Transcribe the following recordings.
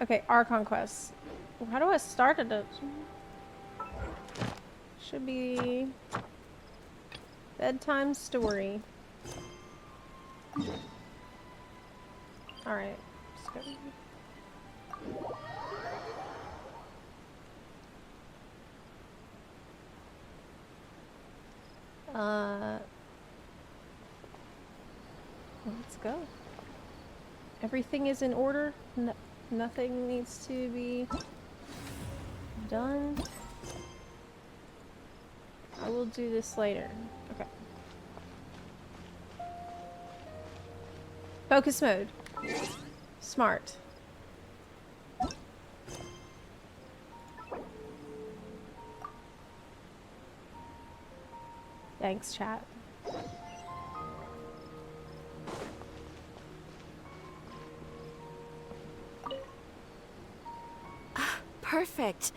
Okay, Archon quest. How do I start it? Should be bedtime story. Alright, let's go. Let's go. Everything is in order. Nothing needs to be done. I will do this later. Okay. Focus mode. Smart. Thanks, chat. Perfect.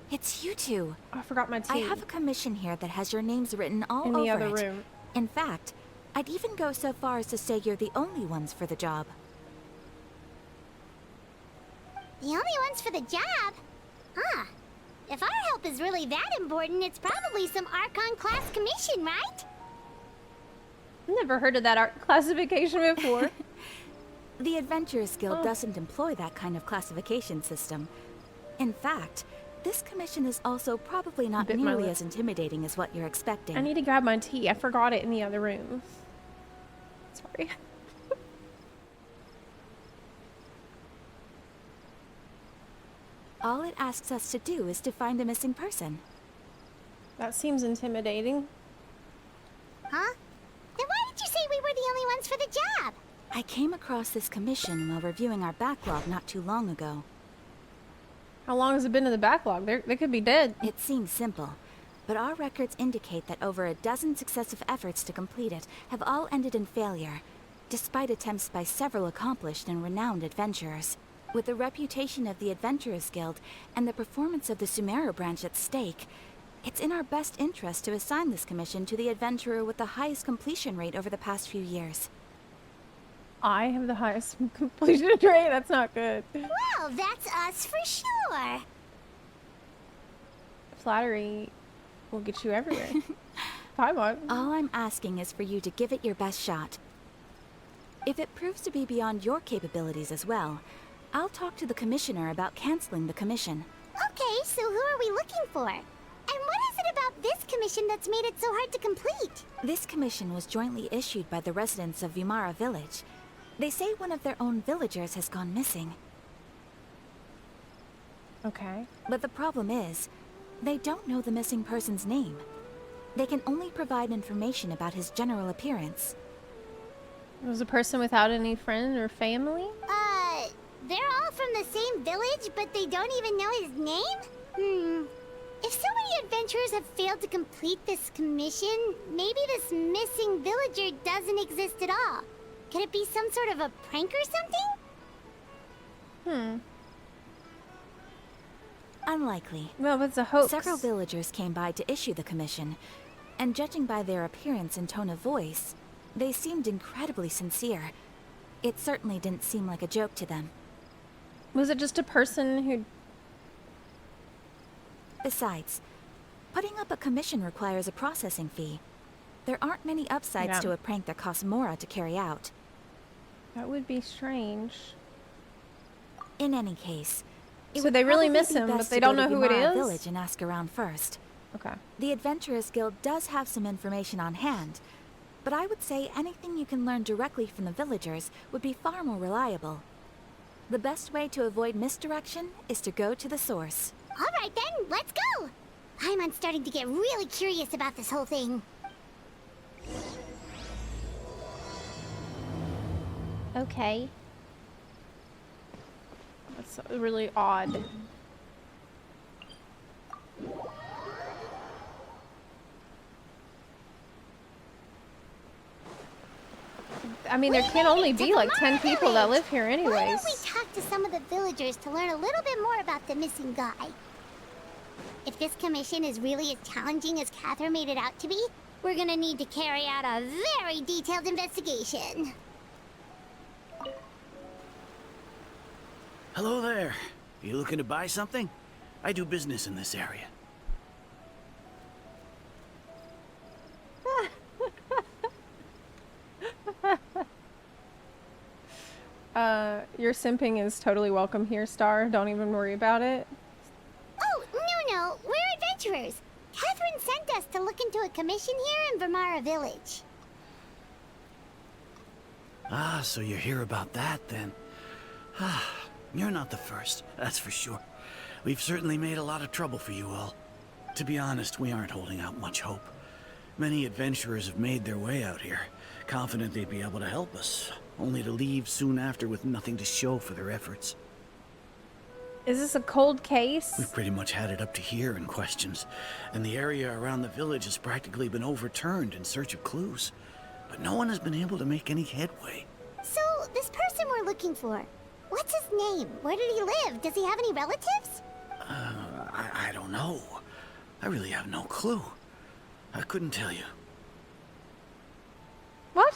It's you two. Oh, I forgot my tea. I have a commission here that has your names written all in over the other it. room. In fact, I'd even go so far as to say you're the only ones for the job. The only ones for the job? Huh. If our help is really that important, it's probably some Archon class commission, right? Never heard of that art classification before. The Adventurers Guild doesn't employ that kind of classification system. In fact, this commission is also probably not nearly as intimidating as what you're expecting. I need to grab my tea. I forgot it in the other room. Sorry. All it asks us to do is to find a missing person. That seems intimidating. Huh? Then why did you say we were the only ones for the job? I came across this commission while reviewing our backlog not too long ago. How long has it been in the backlog? They could be dead. It seems simple, but our records indicate that over a dozen successive efforts to complete it have all ended in failure, despite attempts by several accomplished and renowned adventurers. With the reputation of the Adventurers Guild and the performance of the Sumeru branch at stake, it's in our best interest to assign this commission to the adventurer with the highest completion rate over the past few years. I have the highest completion rate. That's not good. Well, that's us for sure. Flattery will get you everywhere. Paimon. All I'm asking is for you to give it your best shot. If it proves to be beyond your capabilities as well, I'll talk to the commissioner about canceling the commission. Okay, so who are we looking for? And what is it about this commission that's made it so hard to complete? This commission was jointly issued by the residents of Vimara Village. They say one of their own villagers has gone missing. Okay. But the problem is, they don't know the missing person's name. They can only provide information about his general appearance. It was a person without any friend or family? They're all from the same village, but they don't even know his name? If so many adventurers have failed to complete this commission, maybe this missing villager doesn't exist at all. Could it be some sort of a prank or something? Unlikely. Well, it's a hoax. Several villagers came by to issue the commission, and judging by their appearance and tone of voice, they seemed incredibly sincere. It certainly didn't seem like a joke to them. Was it just a person who... Besides, putting up a commission requires a processing fee. There aren't many upsides to a prank that costs Mora to carry out. That would be strange. In any case, so they really miss him, but they don't know who it is? Village and ask around first. Okay. The Adventurers Guild does have some information on hand, but I would say anything you can learn directly from the villagers would be far more reliable. The best way to avoid misdirection is to go to the source. All right then, let's go! I'm starting to get really curious about this whole thing. Okay. That's really odd. I mean, there can only be like 10 people that live here anyways. Why don't we talk to some of the villagers to learn a little bit more about the missing guy? If this commission is really as challenging as Catherine made it out to be, we're gonna need to carry out a very detailed investigation. Hello there. You looking to buy something? I do business in this area. Your simping is totally welcome here, Star. Don't even worry about it. Oh, no, we're adventurers. Catherine sent us to look into a commission here in Vermara Village. Ah, so you're here about that, then. Ah, you're not the first, that's for sure. We've certainly made a lot of trouble for you all. To be honest, we aren't holding out much hope. Many adventurers have made their way out here, confident they'd be able to help us, only to leave soon after with nothing to show for their efforts. Is this a cold case? We've pretty much had it up to here in questions, and the area around the village has practically been overturned in search of clues. But no one has been able to make any headway. So, this person we're looking for, what's his name? Where did he live? Does he have any relatives? I don't know. I really have no clue. I couldn't tell you. What?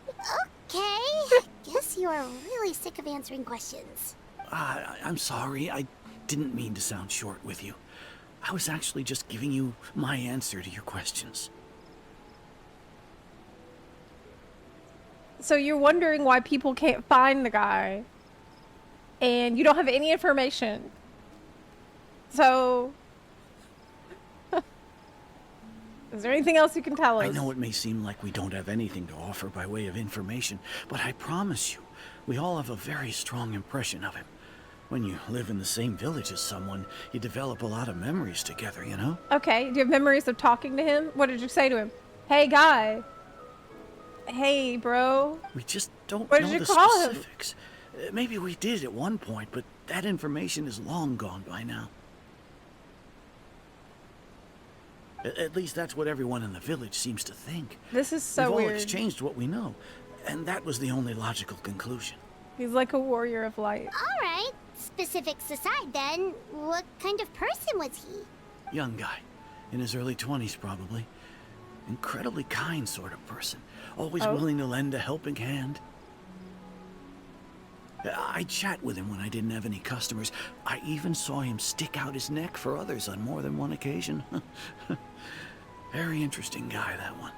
Okay. Guess you are really sick of answering questions. I'm sorry. I didn't mean to sound short with you. I was actually just giving you my answer to your questions. So you're wondering why people can't find the guy, and you don't have any information. So, is there anything else you can tell us? I know it may seem like we don't have anything to offer by way of information, but I promise you, we all have a very strong impression of him. When you live in the same village as someone, you develop a lot of memories together, you know? Okay, do you have memories of talking to him? What did you say to him? Hey, guy. Hey, bro. We just don't What know did you the call him? specifics. Maybe we did at one point, but that information is long gone by now. At least that's what everyone in the village seems to think. This is so We've all weird. exchanged what we know, and that was the only logical conclusion. He's like a warrior of light. All right. Specifics aside, then, what kind of person was he? Young guy, in his early 20s probably. Incredibly kind sort of person, always willing to lend a helping hand. I'd chat with him when I didn't have any customers. I even saw him stick out his neck for others on more than one occasion. Very interesting guy, that one.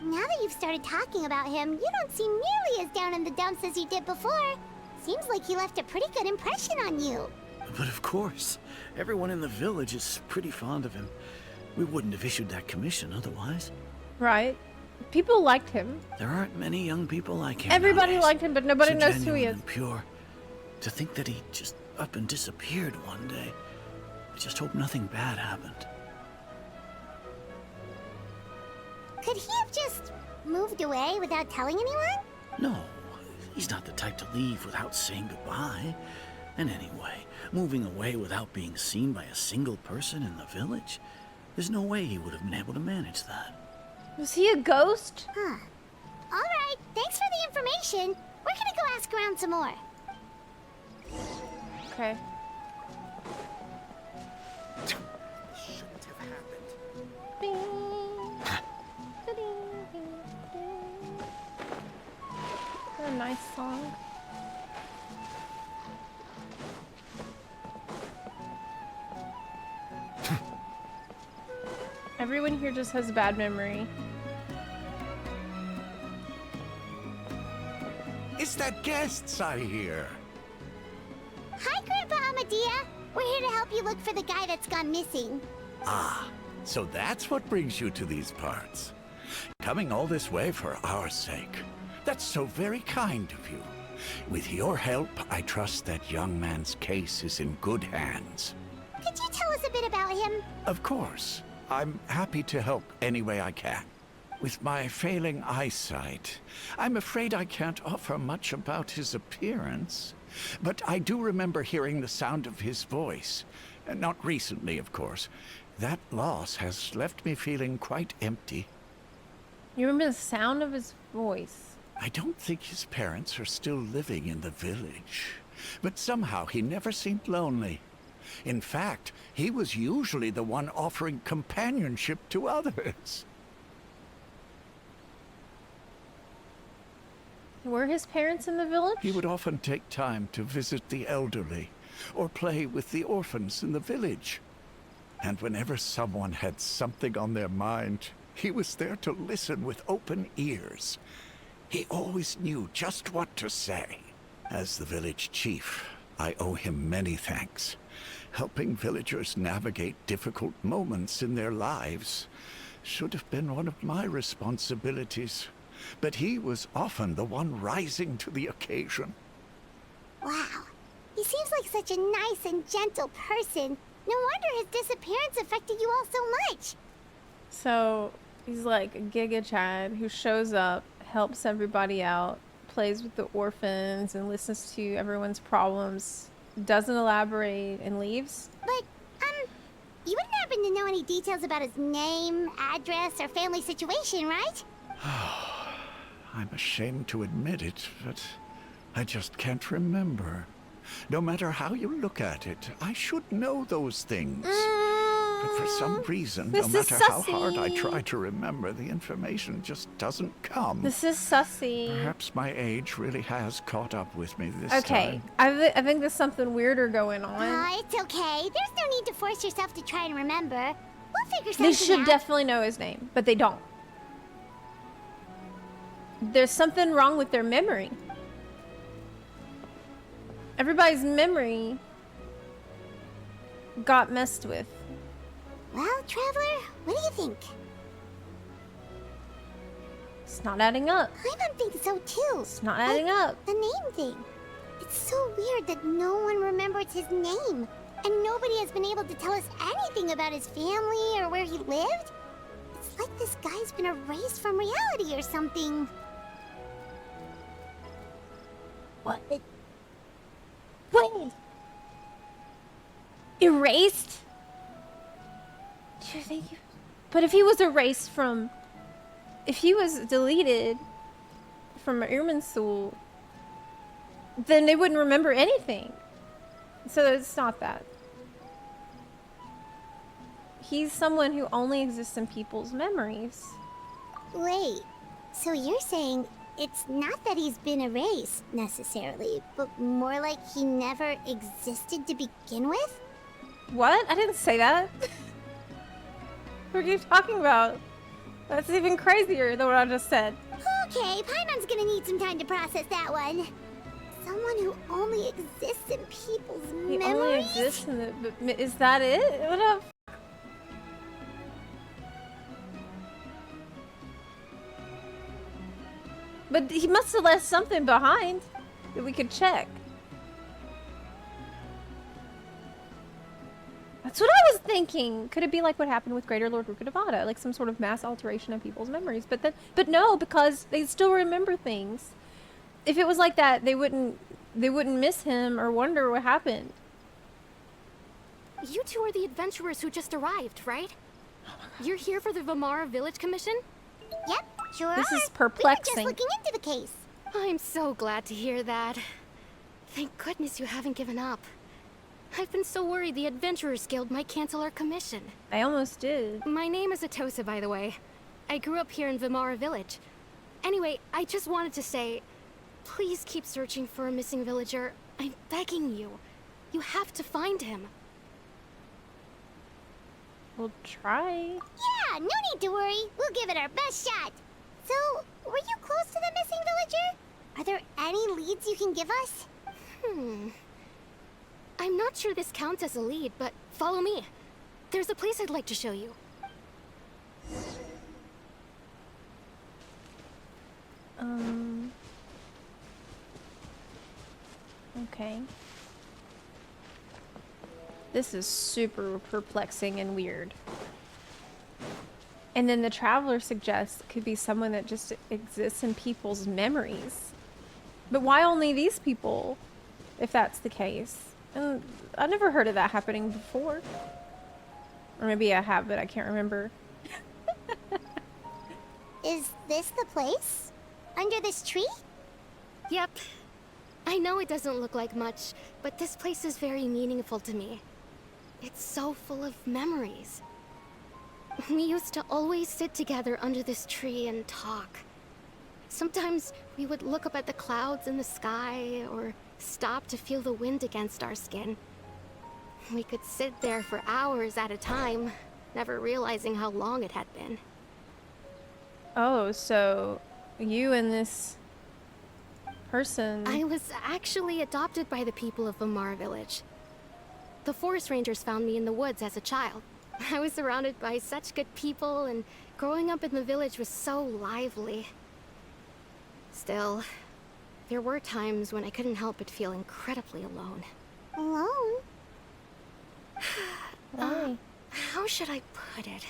Now that you've started talking about him, you don't seem nearly as down in the dumps as you did before. Seems like he left a pretty good impression on you. But of course, everyone in the village is pretty fond of him. We wouldn't have issued that commission otherwise. Right. People liked him. There aren't many young people like him Everybody nowadays. liked him, but nobody So knows who he genuine is. and pure. To think that he just up and disappeared one day. I just hope nothing bad happened. Could he have just moved away without telling anyone? No, he's not the type to leave without saying goodbye. And anyway, moving away without being seen by a single person in the village, there's no way he would have been able to manage that. Was he a ghost? Huh. All right, thanks for the information. We're gonna go ask around some more. Okay. Shouldn't have happened. Bing. What a nice song. Everyone here just has a bad memory. It's that guests I hear. Hi, Grandpa Amadea. We're here to help you look for the guy that's gone missing. Ah, so that's what brings you to these parts. Coming all this way for our sake. That's so very kind of you. With your help, I trust that young man's case is in good hands. Could you tell us a bit about him? Of course. I'm happy to help any way I can. With my failing eyesight, I'm afraid I can't offer much about his appearance. But I do remember hearing the sound of his voice. Not recently, of course. That loss has left me feeling quite empty. You remember the sound of his voice? I don't think his parents are still living in the village. But somehow he never seemed lonely. In fact, he was usually the one offering companionship to others. Were his parents in the village? He would often take time to visit the elderly or play with the orphans in the village. And whenever someone had something on their mind, he was there to listen with open ears. He always knew just what to say. As the village chief, I owe him many thanks. Helping villagers navigate difficult moments in their lives should have been one of my responsibilities. But he was often the one rising to the occasion. Wow. He seems like such a nice and gentle person. No wonder his disappearance affected you all so much. So he's like a Giga Chad who shows up, helps everybody out, plays with the orphans, and listens to everyone's problems, doesn't elaborate, and leaves. But, you wouldn't happen to know any details about his name, address, or family situation, right? I'm ashamed to admit it, but I just can't remember. No matter how you look at it, I should know those things. But for some reason, no This is matter how hard I sussy. try to remember, the information just doesn't come. This is sussy. Perhaps my age really has caught up with me this Okay, time. I think there's something weirder going on. It's okay. There's no need to force yourself to try and remember. We'll figure something They should out. definitely know his name, but they don't. There's something wrong with their memory. Everybody's memory got messed with. Well, Traveler, what do you think? It's not adding up. Paimon thinks so too. It's not adding up. The name thing. It's so weird that no one remembers his name. And nobody has been able to tell us anything about his family or where he lived. It's like this guy's been erased from reality or something. What? Wait. Erased? Do you think? But if he was erased from, if he was deleted from Irminsul, then they wouldn't remember anything. So it's not that. He's someone who only exists in people's memories. Wait, so you're saying it's not that he's been erased, necessarily, but more like he never existed to begin with? What? I didn't say that. What are you talking about? That's even crazier than what I just said. Okay, Paimon's gonna need some time to process that one. Someone who only exists in people's He memories? only exists in the... But is that it? What up? But he must have left something behind that we could check. That's what I was thinking. Could it be like what happened with Greater Lord Rukkhadevata, like some sort of mass alteration of people's memories? But no, because they still remember things. If it was like that, they wouldn't miss him or wonder what happened. You two are the adventurers who just arrived, right? You're here for the Vamara Village Commission? Yep, sure This are. is We were perplexing. just looking into the case. I'm so glad to hear that. Thank goodness you haven't given up. I've been so worried the Adventurers Guild might cancel our commission. I almost did. My name is Atosa, by the way. I grew up here in Vamara Village. Anyway, I just wanted to say, please keep searching for a missing villager. I'm begging you. You have to find him. We'll try. Yeah, no need to worry. We'll give it our best shot. So, were you close to the missing villager? Are there any leads you can give us? I'm not sure this counts as a lead, but follow me. There's a place I'd like to show you. Okay. This is super perplexing and weird. And then the traveler suggests it could be someone that just exists in people's memories. But why only these people, if that's the case? And I've never heard of that happening before. Or maybe I have, but I can't remember. Is this the place? Under this tree? Yep. I know it doesn't look like much, but this place is very meaningful to me. It's so full of memories. We used to always sit together under this tree and talk. Sometimes we would look up at the clouds in the sky, or stop to feel the wind against our skin. We could sit there for hours at a time, never realizing how long it had been. Oh, so you and this person... I was actually adopted by the people of Vamara Village. The forest rangers found me in the woods as a child. I was surrounded by such good people, and growing up in the village was so lively. Still, there were times when I couldn't help but feel incredibly alone. Alone? Why? How should I put it?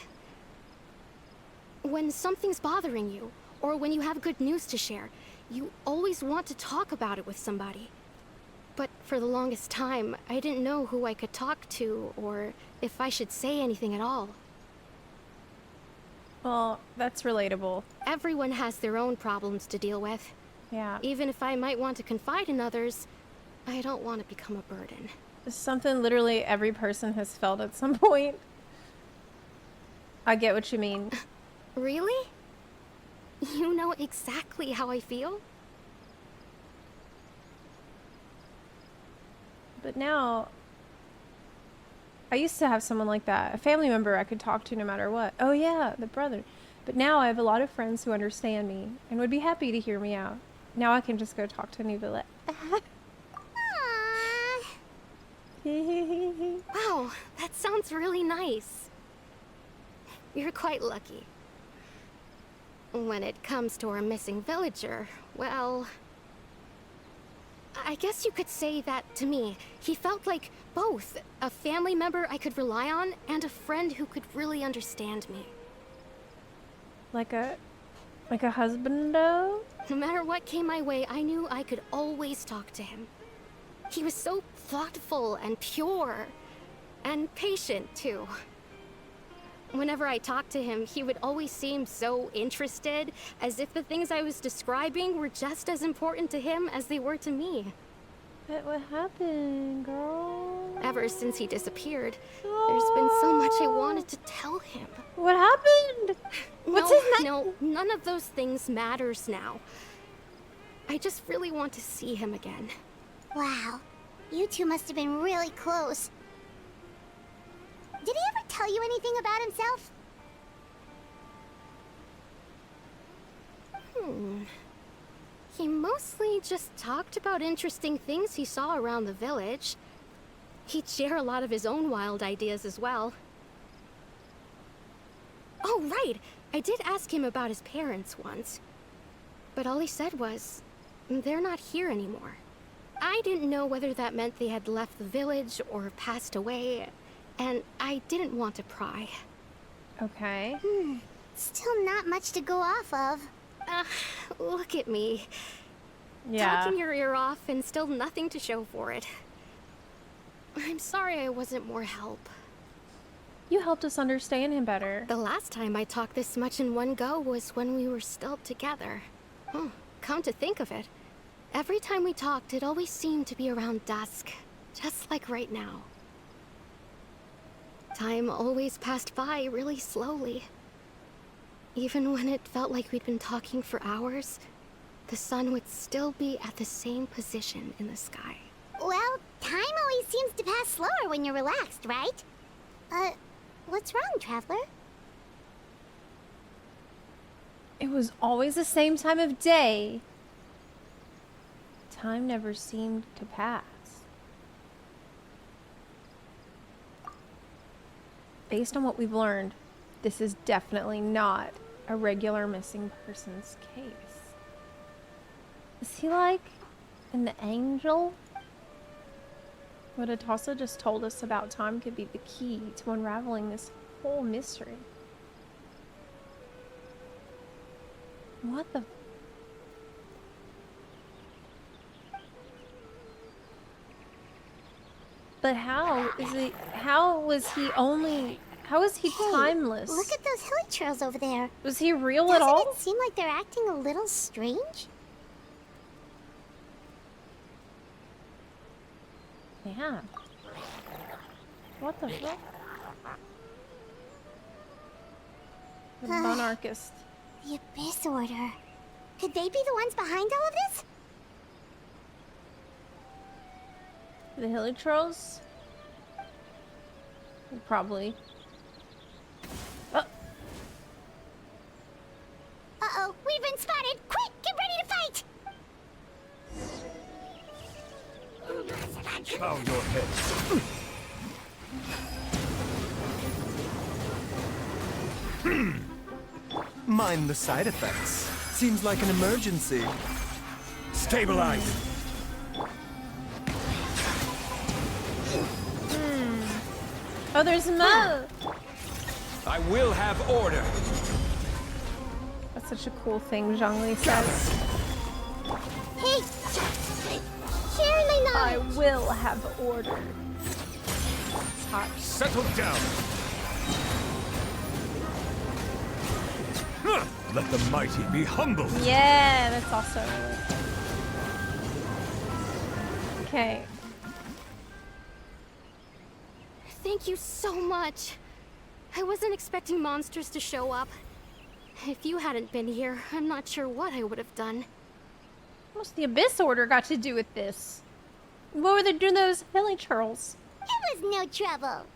When something's bothering you, or when you have good news to share, you always want to talk about it with somebody. But for the longest time, I didn't know who I could talk to, or if I should say anything at all. Well, that's relatable. Everyone has their own problems to deal with. Yeah. Even if I might want to confide in others, I don't want to become a burden. It's something literally every person has felt at some point. I get what you mean. Really? You know exactly how I feel? But now, I used to have someone like that, a family member I could talk to no matter what. Oh yeah, the brother. But now I have a lot of friends who understand me and would be happy to hear me out. Now I can just go talk to Nuvilla. Wow, that sounds really nice. You're quite lucky. When it comes to our missing villager, well... I guess you could say that to me. He felt like both a family member I could rely on and a friend who could really understand me. Like a husbando? No matter what came my way, I knew I could always talk to him. He was so thoughtful and pure, and patient too. Whenever I talked to him, he would always seem so interested, as if the things I was describing were just as important to him as they were to me. But what happened, girl? Ever since he disappeared, there's been so much I wanted to tell him. What happened? What's his name? No, none of those things matters now. I just really want to see him again. Wow. You two must have been really close. Did he ever tell you anything about himself? He mostly just talked about interesting things he saw around the village. He'd share a lot of his own wild ideas as well. Oh, right! I did ask him about his parents once. But all he said was, they're not here anymore. I didn't know whether that meant they had left the village or passed away, and I didn't want to pry. Okay. Still not much to go off of. Look at me. Yeah. Talking your ear off and still nothing to show for it. I'm sorry I wasn't more help. You helped us understand him better. The last time I talked this much in one go was when we were still together. Come to think of it, every time we talked, it always seemed to be around dusk, just like right now. Time always passed by really slowly. Even when it felt like we'd been talking for hours, the sun would still be at the same position in the sky. Well, time always seems to pass slower when you're relaxed, right? What's wrong, Traveler? It was always the same time of day. Time never seemed to pass. Based on what we've learned, this is definitely not a regular missing persons case. Is he like an angel? What Atasa just told us about time could be the key to unraveling this whole mystery. What the... But how was he timeless? Look at those hilly trails over there. Was he real at all? Doesn't it seem like they're acting a little strange? Yeah. What the fuck? The monarchist. The Abyss Order. Could they be the ones behind all of this? The hilly trolls? Probably. Oh. Uh-oh, we've been spotted! Quick, get ready to fight! Bow your head. Mind the side effects. Seems like an emergency. Stabilize. Oh, there's Mo! I will have order. That's such a cool thing Zhongli says. Hey! Surely I not! will have order. It's hot. Settle down. Huh. Let the mighty be humbled. Yeah, that's also really cool. Okay. Thank you so much. I wasn't expecting monsters to show up. If you hadn't been here, I'm not sure what I would have done. What's the Abyss Order got to do with this? What were they doing to those hilly churls? It was no trouble.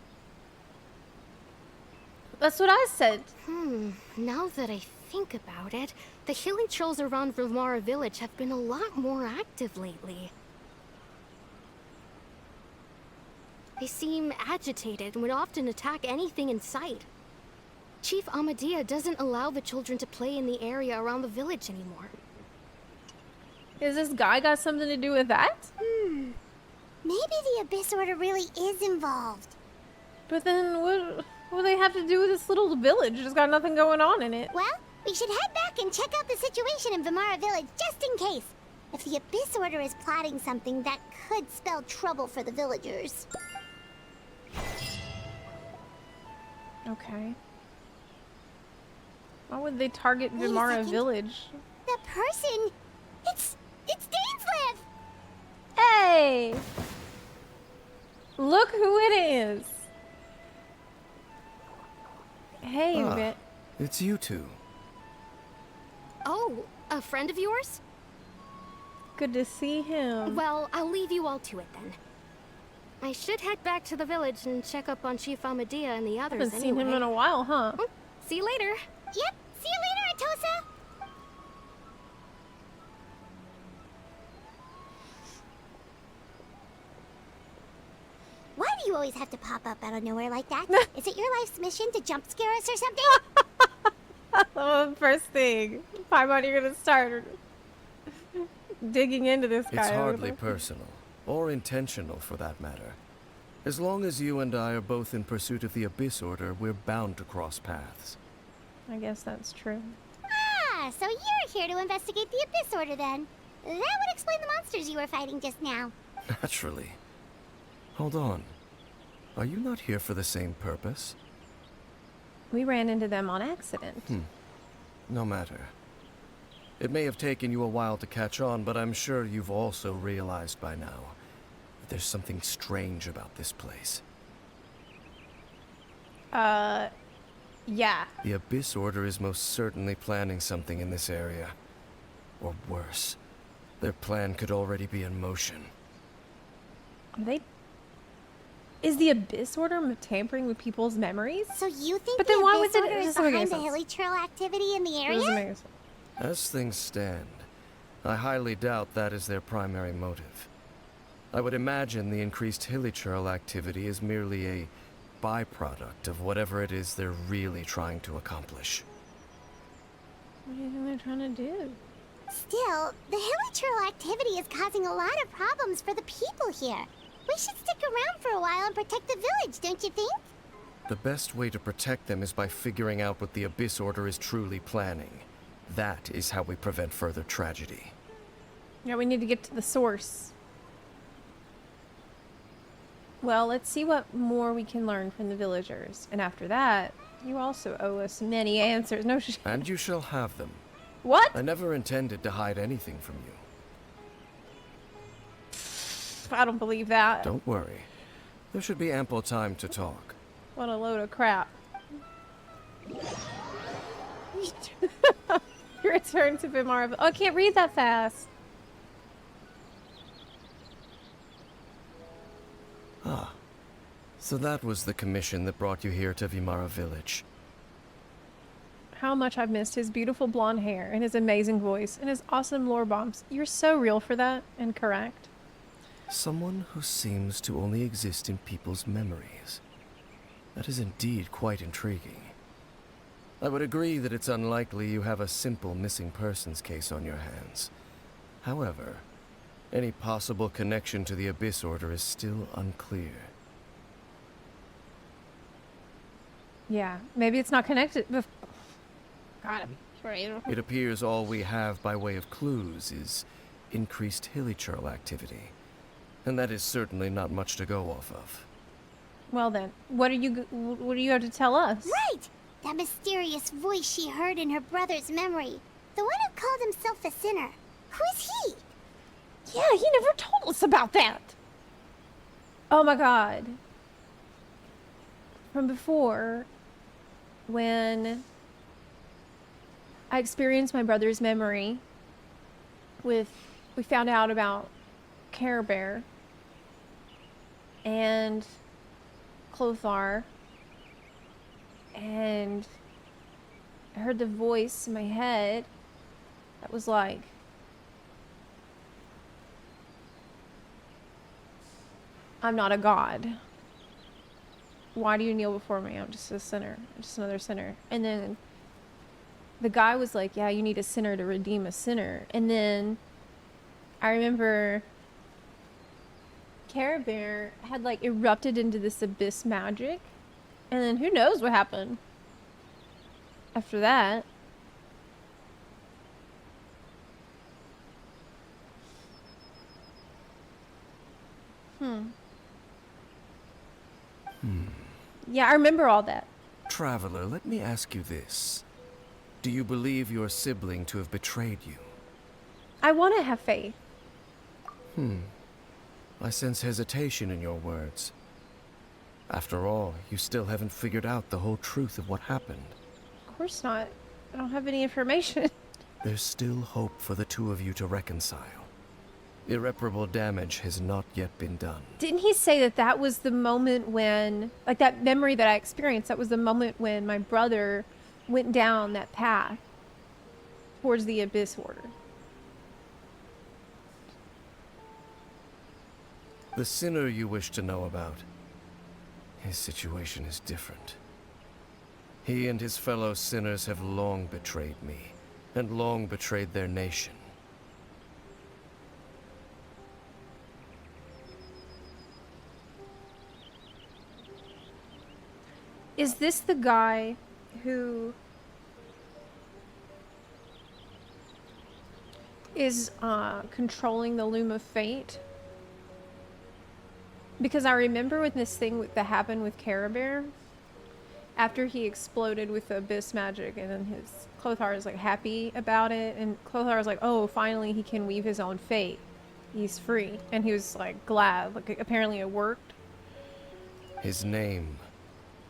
That's what I said. Now that I think about it, the hilly trolls around Vilmara village have been a lot more active lately. They seem agitated and would often attack anything in sight. Chief Amadea doesn't allow the children to play in the area around the village anymore. Is this guy got something to do with that? Maybe the Abyss Order really is involved. But then what do they have to do with this little village? It's got nothing going on in it. Well, we should head back and check out the situation in Vimara village just in case. If the Abyss Order is plotting something, that could spell trouble for the villagers. Okay. Why would they target Wait a Vimara second. village? The person... It's Dainslev! Hey! Look who it is! Hey, Ah, it's you two. Oh, a friend of yours? good to see him. Well, I'll leave you all to it then. I should head back to the village and check up on Chief Amadea and the others Haven't seen him anyway. in a while, huh? See you later. Yep, see you later, Atosa! Why do you always have to pop up out of nowhere like that? Is it your life's mission to jump scare us or something? Oh, first thing. Paimon, you're gonna start digging into this guy. It's hardly personal, or intentional for that matter. As long as you and I are both in pursuit of the Abyss Order, we're bound to cross paths. I guess that's true. Ah, so you're here to investigate the Abyss Order then. That would explain the monsters you were fighting just now. Naturally. Hold on. Are you not here for the same purpose? We ran into them on accident. No matter. It may have taken you a while to catch on, but I'm sure you've also realized by now that there's something strange about this place. Yeah. The Abyss Order is most certainly planning something in this area. Or worse, their plan could already be in motion. Are they... Is the Abyss Order tampering with people's memories? So you think But the then why Abyss would it- Order it is doesn't make any behind the sense. hilly trail activity in the It area? doesn't make sense. As things stand, I highly doubt that is their primary motive. I would imagine the increased hilichurl activity is merely a byproduct of whatever it is they're really trying to accomplish. What do you think they're trying to do? Still, the hilly trail activity is causing a lot of problems for the people here. We should stick around for a while and protect the village, don't you think? The best way to protect them is by figuring out what the Abyss Order is truly planning. That is how we prevent further tragedy. Yeah, we need to get to the source. Well, let's see what more we can learn from the villagers. And after that, you also owe us many answers. No, And you shall have them. what? I never intended to hide anything from you. I don't believe that. Don't worry. There should be ample time to talk. What a load of crap. You return to Bimara. Oh, I can't read that fast. Ah, so that was the commission that brought you here to Vimara Village. How much I've missed his beautiful blonde hair and his amazing voice and his awesome lore bombs. You're so real for that and correct. Someone who seems to only exist in people's memories. That is indeed quite intriguing. I would agree that it's unlikely you have a simple missing persons case on your hands. However, any possible connection to the Abyss Order is still unclear. Yeah, maybe it's not connected. God, I'm afraid. It appears all we have by way of clues is increased hilichurl activity. And that is certainly not much to go off of. Well then, what do you have to tell us? Right! That mysterious voice she heard in her brother's memory. The one who called himself a sinner. Who is he? Yeah, he never told us about that. Oh my god. From before, when I experienced my brother's memory we found out about Care Bear and Chlothar, and I heard the voice in my head that was like, I'm not a god. Why do you kneel before me? I'm just a sinner. I'm just another sinner. And then the guy was like, yeah, you need a sinner to redeem a sinner. And then I remember Care Bear had like erupted into this abyss magic. And then who knows what happened after that. Yeah, I remember all that. Traveler, let me ask you this. Do you believe your sibling to have betrayed you? I want to have faith. I sense hesitation in your words. After all, you still haven't figured out the whole truth of what happened. Of course not. I don't have any information. There's still hope for the two of you to reconcile. Irreparable damage has not yet been done. Didn't he say that that was the moment when, like that memory that I experienced, that was the moment when my brother went down that path towards the Abyss Order? The sinner you wish to know about, his situation is different. He and his fellow sinners have long betrayed me, and long betrayed their nation. Is this the guy who is controlling the Loom of Fate? Because I remember when this thing that happened with Care Bear, after he exploded with the abyss magic, and then his Chlothar is like happy about it, and Chlothar was like, oh, finally he can weave his own fate. He's free. And he was like glad, like apparently it worked. His name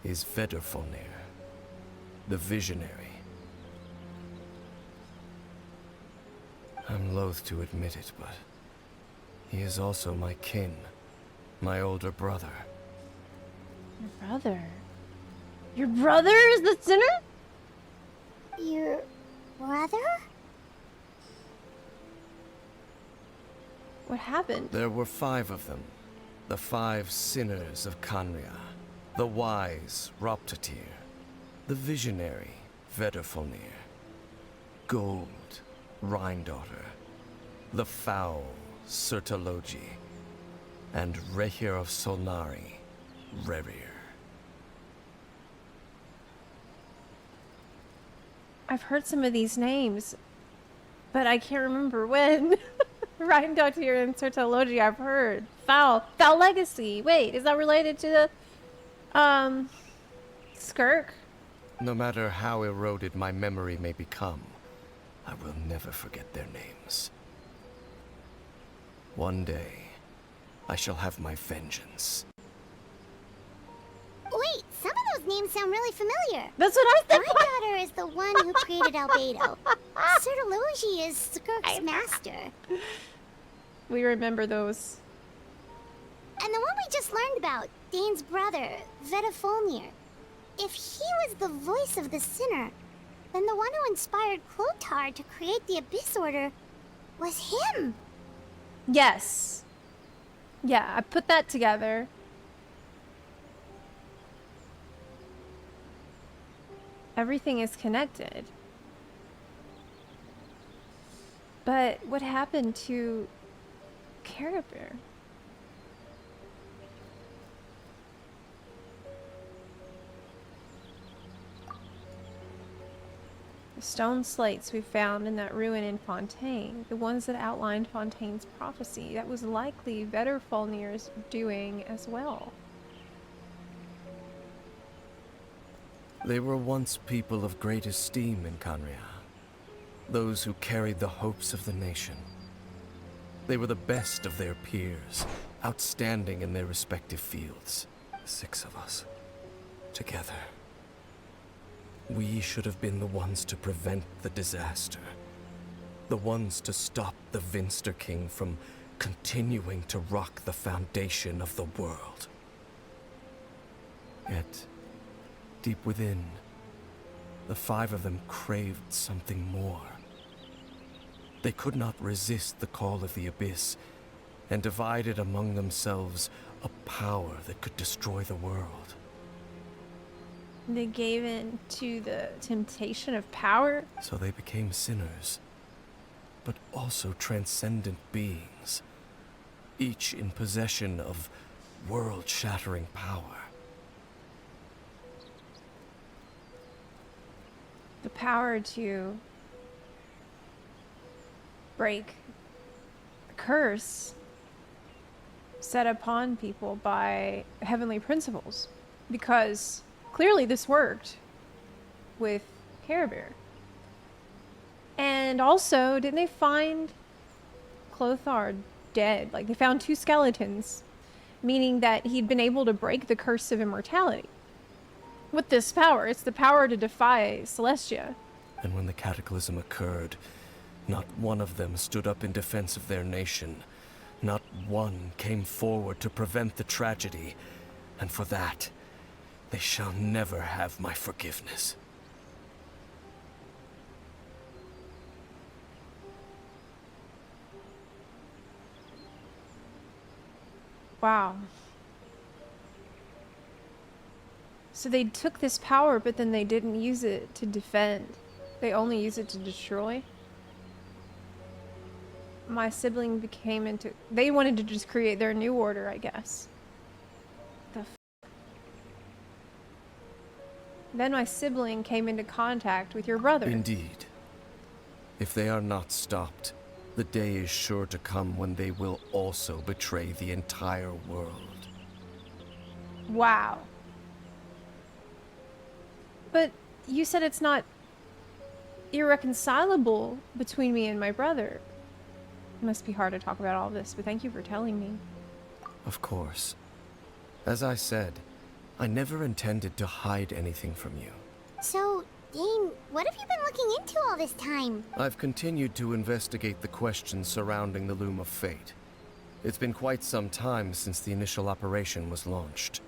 is Vedrfolnir, the Visionary. I'm loath to admit it, but he is also my kin, my older brother. Your brother? Your brother is the sinner? Your brother? What happened? There were 5 of them, the 5 sinners of Khanria. The wise Roptatir, the visionary Vedrfolnir, Gold Rhindaughter, the foul Sertologi, and Rehir of Solnari, Rerir. I've heard some of these names, but I can't remember when. Rhindaughter and Sertologi I've heard. Foul Legacy. Wait, is that related to the Skirk? No matter how eroded my memory may become, I will never forget their names. One day, I shall have my vengeance. Wait, some of those names sound really familiar. That's what I My said. daughter is the one who created Albedo. Sertology is Skirk's master. We remember those. And the one we just learned about, Dane's brother, Vetafolnir. If he was the voice of the sinner, then the one who inspired Chlothar to create the Abyss Order was him. Yes. Yeah, I put that together. Everything is connected. But what happened to Caribou? The stone slates we found in that ruin in Fontaine, the ones that outlined Fontaine's prophecy, that was likely Vetafolnir's doing as well. They were once people of great esteem in Canria. Those who carried the hopes of the nation. They were the best of their peers, outstanding in their respective fields. 6 of us, together. We should have been the ones to prevent the disaster. The ones to stop the Vinster King from continuing to rock the foundation of the world. Yet, deep within, the 5 of them craved something more. They could not resist the call of the Abyss, and divided among themselves a power that could destroy the world. They gave in to the temptation of power. So they became sinners, but also transcendent beings, each in possession of world-shattering power. The power to break the curse set upon people by heavenly principles. Because clearly this worked with Caribou. And also, didn't they find Chlothar dead? Like, they found 2 skeletons, meaning that he'd been able to break the curse of immortality. With this power, it's the power to defy Celestia. And when the cataclysm occurred, not one of them stood up in defense of their nation. Not one came forward to prevent the tragedy. And for that, they shall never have my forgiveness. Wow. So they took this power, but then they didn't use it to defend. They only used it to destroy. My sibling became into... They wanted to just create their new order, I guess. Then my sibling came into contact with your brother. Indeed. If they are not stopped, the day is sure to come when they will also betray the entire world. Wow. But you said it's not irreconcilable between me and my brother. It must be hard to talk about all this, but thank you for telling me. Of course. As I said, I never intended to hide anything from you. So, Dane, what have you been looking into all this time? I've continued to investigate the questions surrounding the Loom of Fate. It's been quite some time since the initial operation was launched.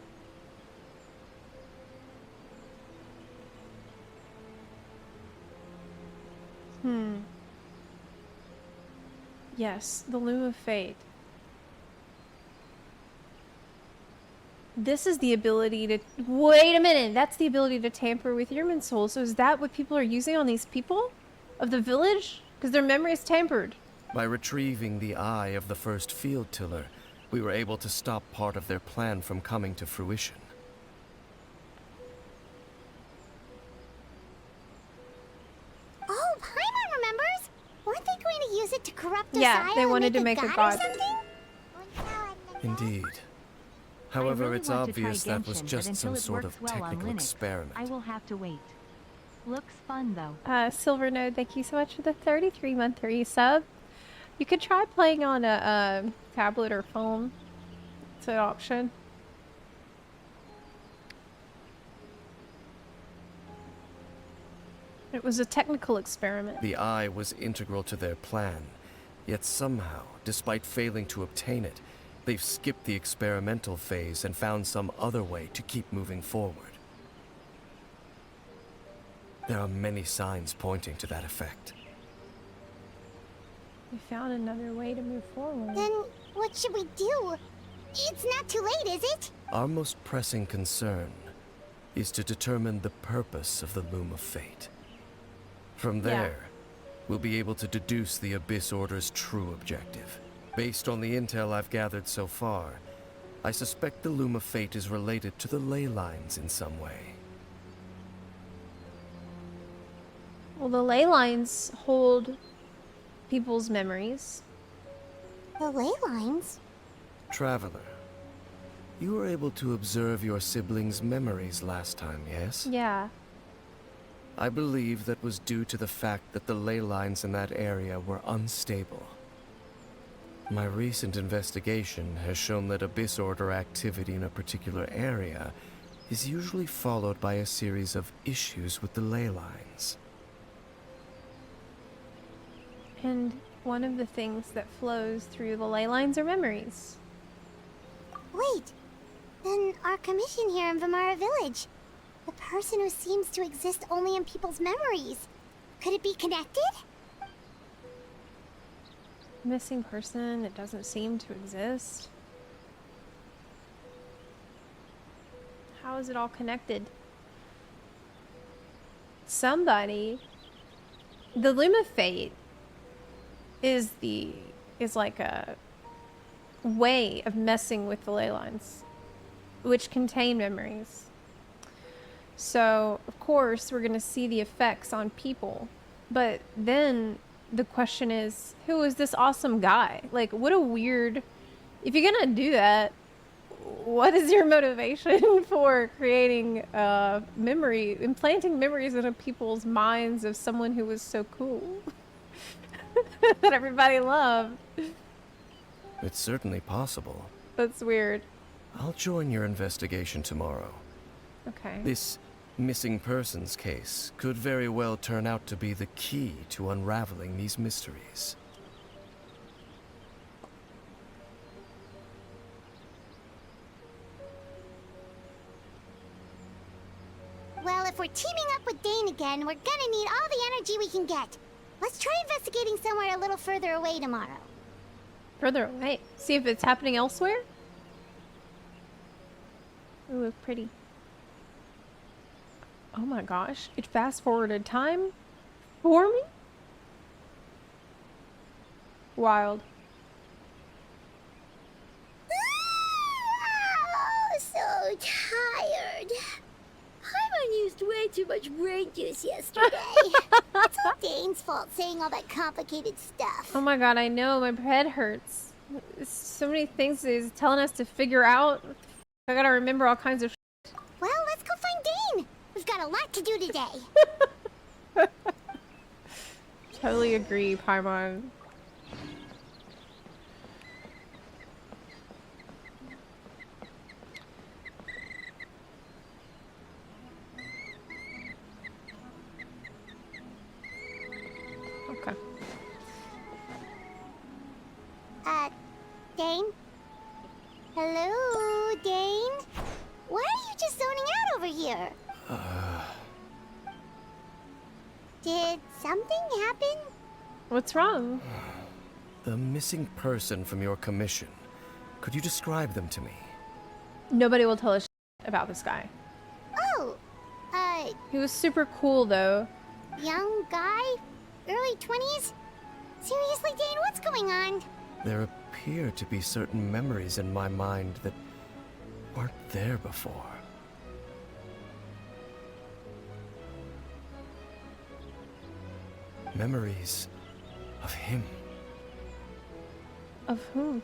Yes, the Loom of Fate. This is the ability to... Wait a minute! That's the ability to tamper with human souls. So is that what people are using on these people? Of the village? Because their memory is tampered. By retrieving the eye of the first field tiller, we were able to stop part of their plan from coming to fruition. Oh, Paimon remembers! Weren't they going to use it to corrupt Josiah? Yeah, they wanted to make a god. Or something? Indeed. However, really it's want to try obvious that was Genshin, but just until some it sort works of well on technical Linux, experiment. I will have to wait. Looks fun though. Silvernode, thank you so much for the 33-month resub. You could try playing on a tablet or phone. It's an option. It was a technical experiment. The eye was integral to their plan, yet somehow, despite failing to obtain it, they've skipped the experimental phase and found some other way to keep moving forward. There are many signs pointing to that effect. We found another way to move forward. Then what should we do? It's not too late, is it? Our most pressing concern is to determine the purpose of the Loom of Fate. From there, we'll be able to deduce the Abyss Order's true objective. Based on the intel I've gathered so far, I suspect the Loom of Fate is related to the ley lines in some way. Well, the ley lines hold people's memories. The ley lines? Traveler, you were able to observe your siblings' memories last time, yes? Yeah. I believe that was due to the fact that the ley lines in that area were unstable. My recent investigation has shown that Abyss Order activity in a particular area is usually followed by a series of issues with the ley lines. And one of the things that flows through the ley lines are memories. Wait, then our commission here in Vimara Village. The person who seems to exist only in people's memories. Could it be connected? Missing person that doesn't seem to exist. How is it all connected? Somebody... The Loom of Fate is like a way of messing with the ley lines, which contain memories. So, of course, we're going to see the effects on people. But then the question is, who is this awesome guy? Like, what a weird... If you're going to do that, what is your motivation for creating implanting memories into people's minds of someone who was so cool? That everybody loved. It's certainly possible. That's weird. I'll join your investigation tomorrow. Okay. This missing persons case could very well turn out to be the key to unraveling these mysteries. Well, if we're teaming up with Dane again, we're gonna need all the energy we can get. Let's try investigating somewhere a little further away tomorrow. Further away. See if it's happening elsewhere? Ooh, pretty. Oh my gosh. It fast forwarded time for me? Wild. Oh, so tired. Paimon used way too much brain juice yesterday. It's all Dane's fault saying all that complicated stuff. Oh my god, I know. My head hurts. So many things he's telling us to figure out. I gotta remember all kinds of shit. Well, let's go find Dane. We've got a lot to do today. Totally agree, Paimon. Okay. Dane? Hello, Dane? Why are you just zoning out over here? Did something happen? What's wrong? The missing person from your commission. Could you describe them to me? Nobody will tell us shit about this guy. Oh, He was super cool, though. young guy? Early 20s? Seriously, Dane, what's going on? There appear to be certain memories in my mind that weren't there before. Memories of him. Of whom?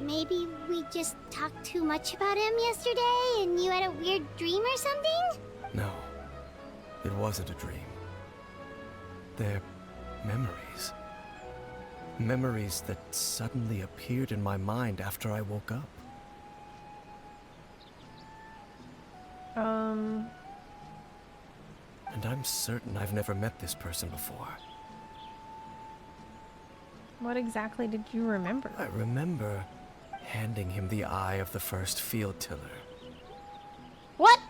Maybe we just talked too much about him yesterday and you had a weird dream or something? No, it wasn't a dream. They're memories. Memories that suddenly appeared in my mind after I woke up. And I'm certain I've never met this person before. What exactly did you remember? I remember handing him the eye of the first field tiller. What?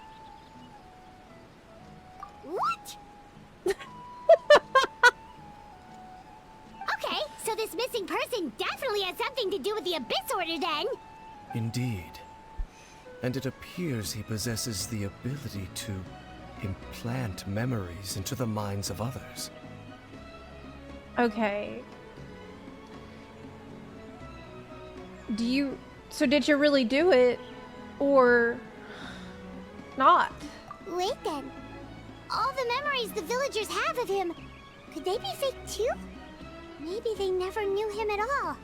What? Okay, so this missing person definitely has something to do with the Abyss Order then. Indeed. And it appears he possesses the ability to implant memories into the minds of others. Okay. So did you really do it, or not? Wait then. All the memories the villagers have of him, could they be fake too? Maybe they never knew him at all.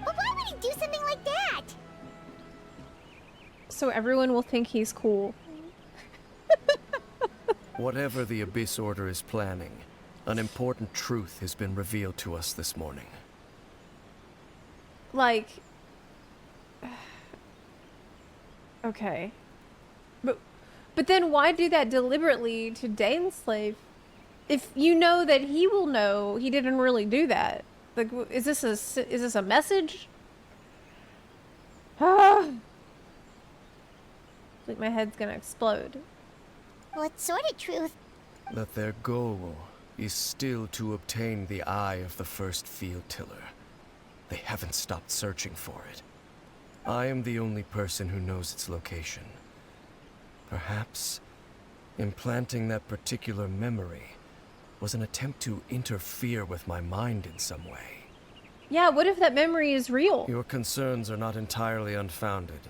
But why would he do something like that? So everyone will think he's cool. Whatever the Abyss Order is planning, an important truth has been revealed to us this morning. Like... Okay. But then why do that deliberately to Daneslave? If you know that he will know he didn't really do that. Like, is this a message? Ah! Like my head's gonna explode. What sort of truth? That their goal is still to obtain the eye of the first field tiller. They haven't stopped searching for it. I am the only person who knows its location. Perhaps implanting that particular memory was an attempt to interfere with my mind in some way. Yeah, what if that memory is real? Your concerns are not entirely unfounded.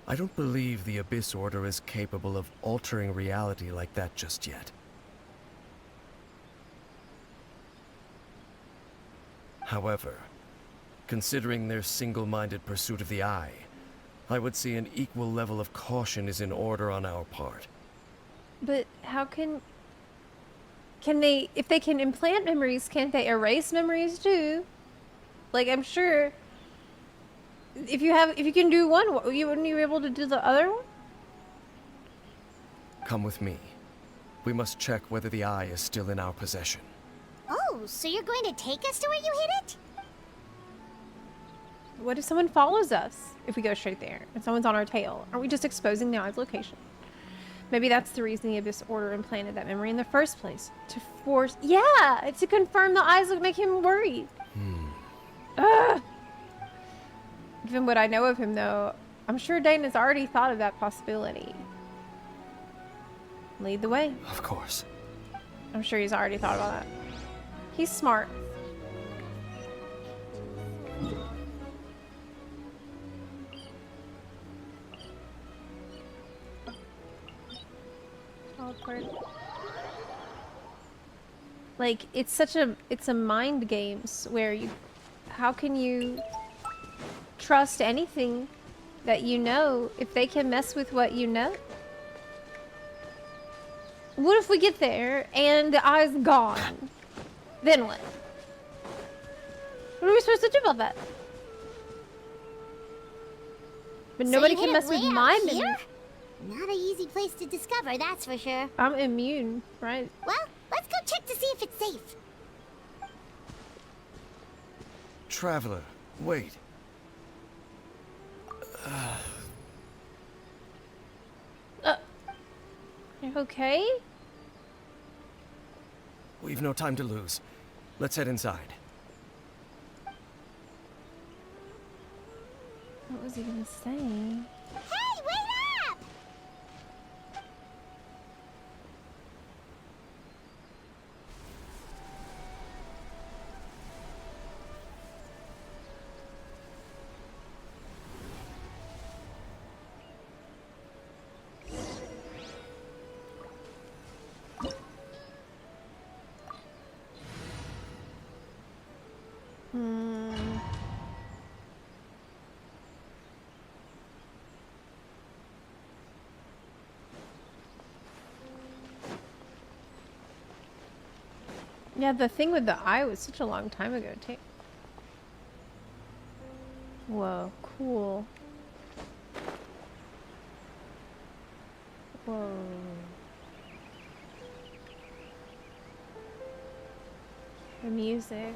I don't believe the Abyss Order is capable of altering reality like that just yet. However, considering their single-minded pursuit of the eye, I would say an equal level of caution is in order on our part. But how can they, if they can implant memories, can't they erase memories too? Like, I'm sure if you can do one, wouldn't you be able to do the other one? Come with me. We must check whether the eye is still in our possession. Oh, so you're going to take us to where you hid it? What if someone follows us if we go straight there and someone's on our tail? Aren't we just exposing the eye's location? Maybe that's the reason the Abyss Order implanted that memory in the first place. To force... Yeah! To confirm the eyes would make him worried. Ugh! Given what I know of him, though, I'm sure Dane has already thought of that possibility. Lead the way. Of course. I'm sure he's already thought about that. He's smart. Awkward. Like, it's a mind games where how can you trust anything that you know if they can mess with what you know? What if we get there and the eye's gone? Then what? What are we supposed to do about that? But nobody can mess with my memory. Not an easy place to discover, that's for sure. I'm immune, right? Well, let's go check to see if it's safe. Traveler, wait. Okay? We've no time to lose. Let's head inside. What was he gonna say? Hey, wait up! Yeah, the thing with the eye was such a long time ago, too. Whoa, cool. Whoa. The music.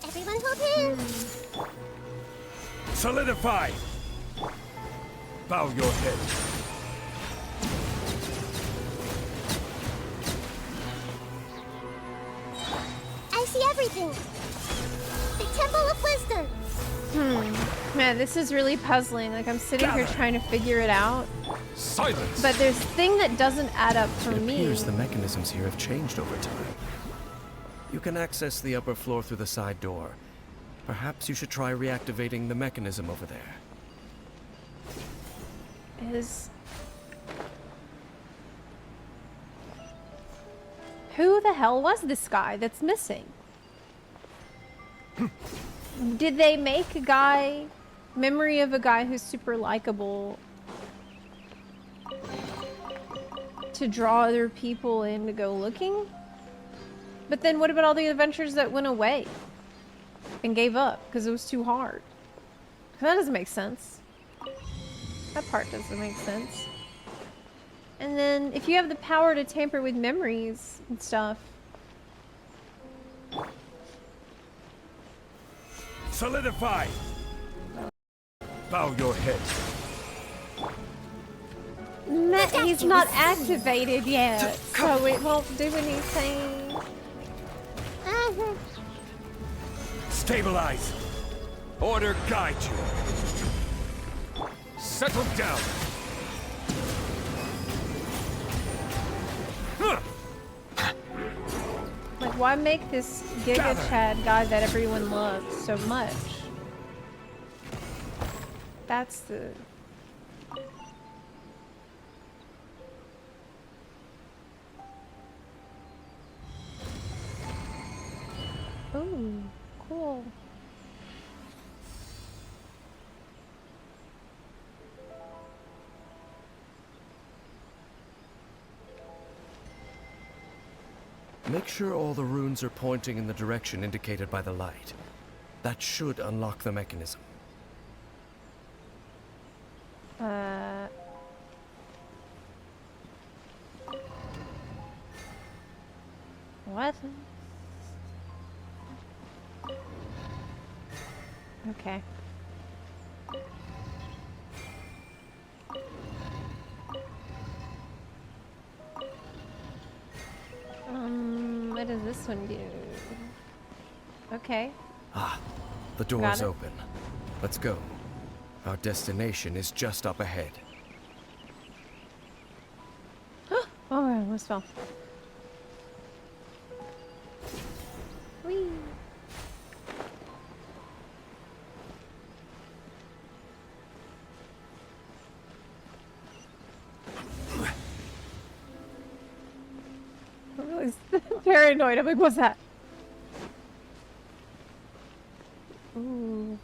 Everyone hold hands. Solidify! Bow your head. I see everything. The Temple of Wisdom. Man, this is really puzzling. Like, I'm sitting here trying to figure it out. Silence! But there's a thing that doesn't add up for It me. appears the mechanisms here have changed over time. You can access the upper floor through the side door. Perhaps you should try reactivating the mechanism over there. Who the hell was this guy that's missing? Did they make a guy, memory of a guy who's super likable, to draw other people in to go looking? But then what about all the adventures that went away and gave up because it was too hard? That doesn't make sense. That part doesn't make sense. And then if you have the power to tamper with memories and stuff. Solidify! Bow your head. He's not activated yet, so it won't do anything. Stabilize! Order guide you. Settle down! Like, why make this Giga Chad guy that everyone loves so much? That's the... Ooh, cool. Make sure all the runes are pointing in the direction indicated by the light. That should unlock the mechanism. What? Okay. What does this one do? Okay. Ah, the door Got is it. open. Let's go. Our destination is just up ahead. Oh, I almost fell. Whee! I'm really paranoid. I'm like, what's that? Ooh.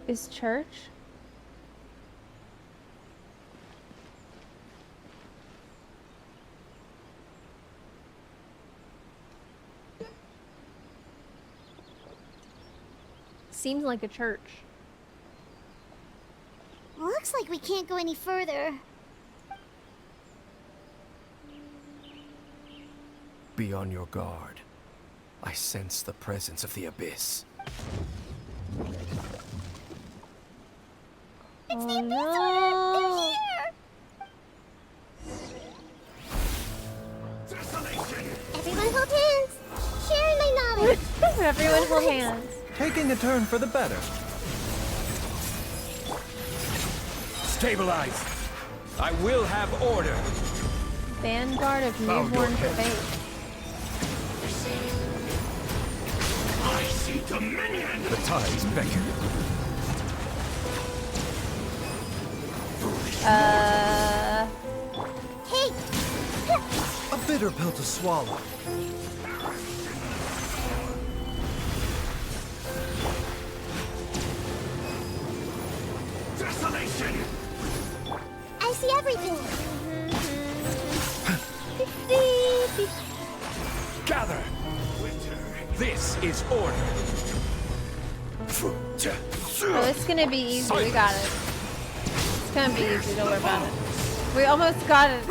Is church? Seems like a church. Looks like we can't go any further. Be on your guard. I sense the presence of the abyss. It's the Oh, Abyss! no. They're here! Everyone hold hands! Sharing my knowledge! Everyone hold hands. Taking a turn for the better. Stabilize! I will have order! Vanguard of Bow your Newborn head. Fate. I see dominion! The tides beckon. Hey! A bit bitter pill to swallow. Desolation! I see everything. Gather! This is order. Oh, it's gonna be easy. We got it. It's gonna be easy. Don't worry about it. We almost got it.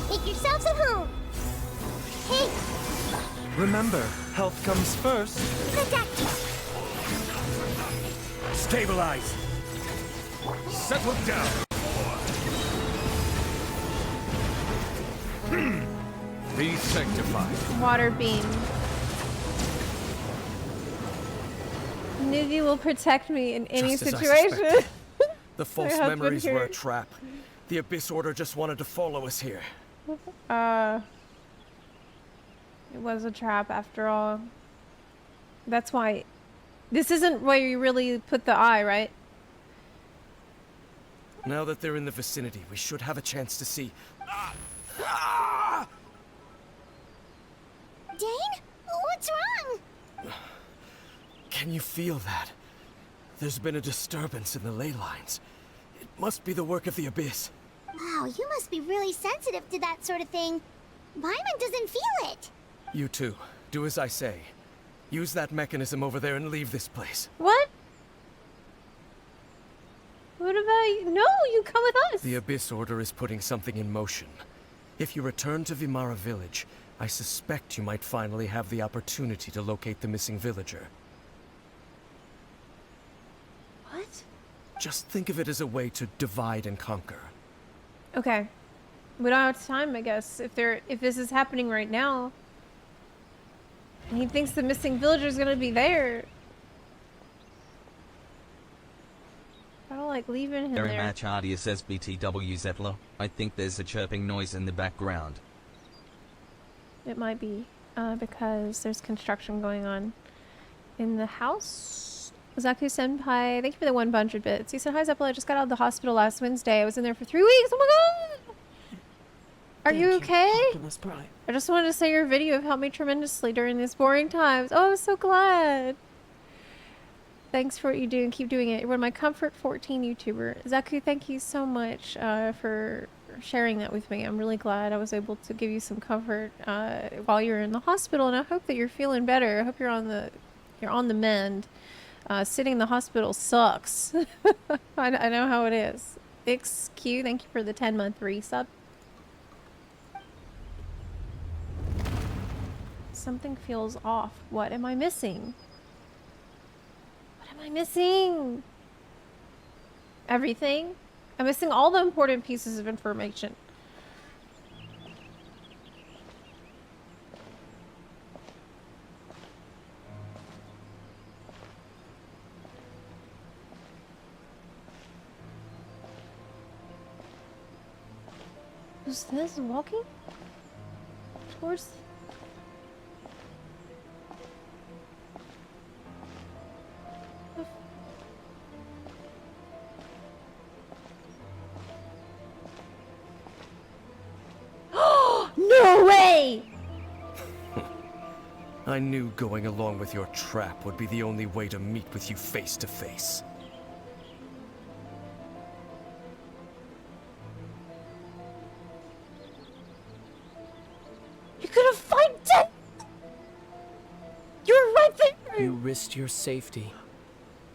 Make yourselves at home. Hey, Remember, health comes first. protect. Stabilize! Settle down! Be sanctified. Water beam. Nugi will protect me in any Just as I situation. suspected. The false husband memories were here. a trap. The Abyss Order just wanted to follow us here. It was a trap after all. That's why. This isn't where you really put the eye, right? Now that they're in the vicinity, we should have a chance to see. Dane, what's wrong? Can you feel that? There's been a disturbance in the ley lines. It must be the work of the Abyss. Wow, you must be really sensitive to that sort of thing. Paimon doesn't feel it. You too. Do as I say. Use that mechanism over there and leave this place. What? What about you? No, you come with us. The Abyss Order is putting something in motion. If you return to Vimara Village, I suspect you might finally have the opportunity to locate the missing villager. What? Just think of it as a way to divide and conquer. Okay. We don't have time, I guess. If this is happening right now, and he thinks the missing villager is gonna be there. I don't like leaving him Very there. much hardier says BTW Zepla. I think there's a chirping noise in the background. It might be because there's construction going on in the house. Zaku Senpai, thank you for the 100 bits. He said, "Hi Zepla, I just got out of the hospital last Wednesday. I was in there for 3 weeks. Oh my god! Are you okay? I just wanted to say your video have helped me tremendously during these boring times. Oh, I'm so glad. Thanks for what you do and keep doing it. You're one of my Comfort 14 YouTuber. Zaku, thank you so much for sharing that with me. I'm really glad I was able to give you some comfort while you're in the hospital, and I hope that you're feeling better. I hope you're on the mend. Sitting in the hospital sucks. I know how it is. XQ, thank you for the 10-month resub. Something feels off. What am I missing? What am I missing? Everything? I'm missing all the important pieces of information. Who's this walking towards? No way! I knew going along with your trap would be the only way to meet with you face to face. You're gonna fight death! You're right there! You risked your safety,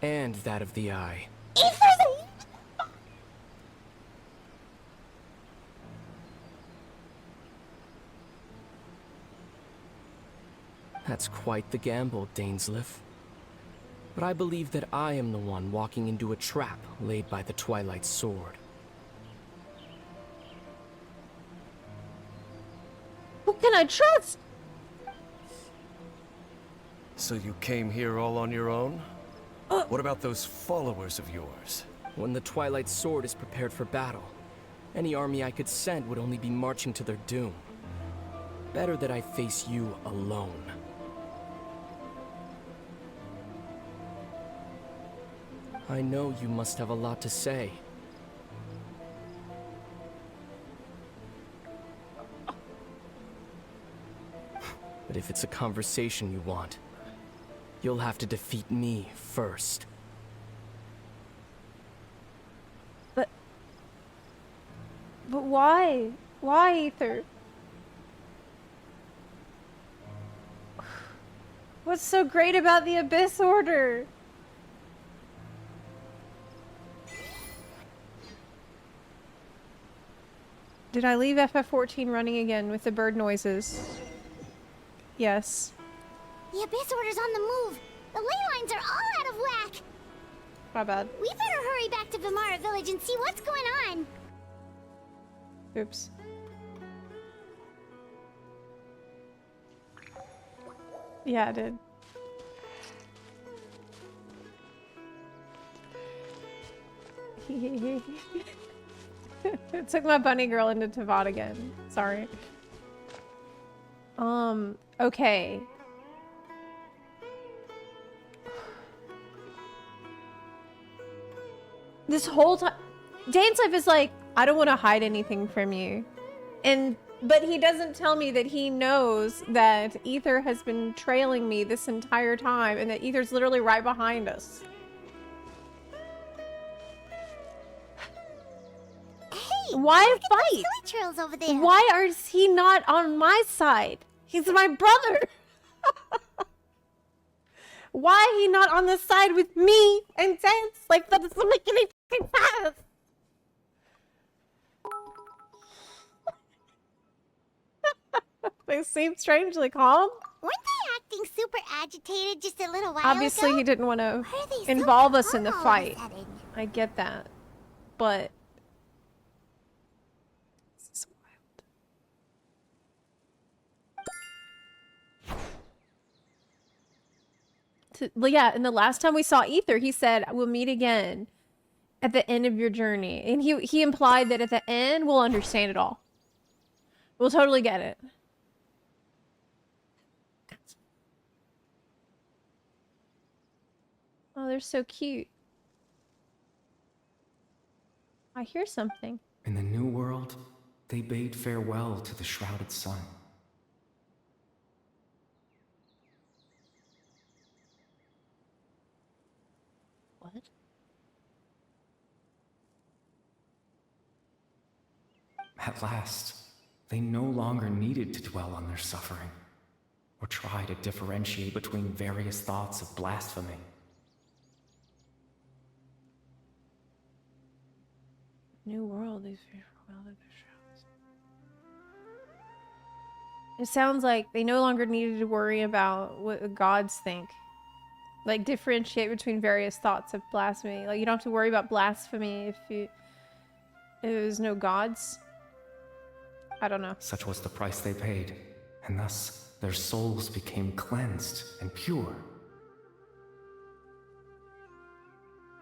and that of the Eye. That's quite the gamble, Dainsleif. But I believe that I am the one walking into a trap laid by the Twilight Sword. Who can I trust? So you came here all on your own? What about those followers of yours? When the Twilight Sword is prepared for battle, any army I could send would only be marching to their doom. Better that I face you alone. I know you must have a lot to say. But if it's a conversation you want, you'll have to defeat me first. But why? Why, Aether? What's so great about the Abyss Order? Did I leave FF14 running again with the bird noises? Yes. The Abyss Order's on the move. The ley lines are all out of whack. My bad. We better hurry back to Vimara Village and see what's going on. Oops. Yeah, I did. It took my bunny girl into Tavad again. Sorry. Okay. This whole time, Dainslife is like, I don't want to hide anything from you. But he doesn't tell me that he knows that Aether has been trailing me this entire time and that Aether's literally right behind us. Hey, why fight? Silly trails over there. Why is he not on my side? He's my brother. Why he not on the side with me and Dance? Like, that doesn't make any fucking sense. They seem strangely calm. Weren't they acting super agitated just a little while Obviously, ago? he didn't want to Why are they so involve us in the calm all of a fight. sudden? I get that. But this is wild. Well, yeah, and the last time we saw Aether, he said, we'll meet again at the end of your journey. And he implied that at the end, we'll understand it all. We'll totally get it. Oh, they're so cute. I hear something. In the new world, they bade farewell to the shrouded sun. What? At last, they no longer needed to dwell on their suffering, or try to differentiate between various thoughts of blasphemy. New world is farewell to the shrouds. It sounds like they no longer needed to worry about what the gods think. Like, differentiate between various thoughts of blasphemy. Like, you don't have to worry about blasphemy if there's no gods. I don't know. Such was the price they paid, and thus their souls became cleansed and pure.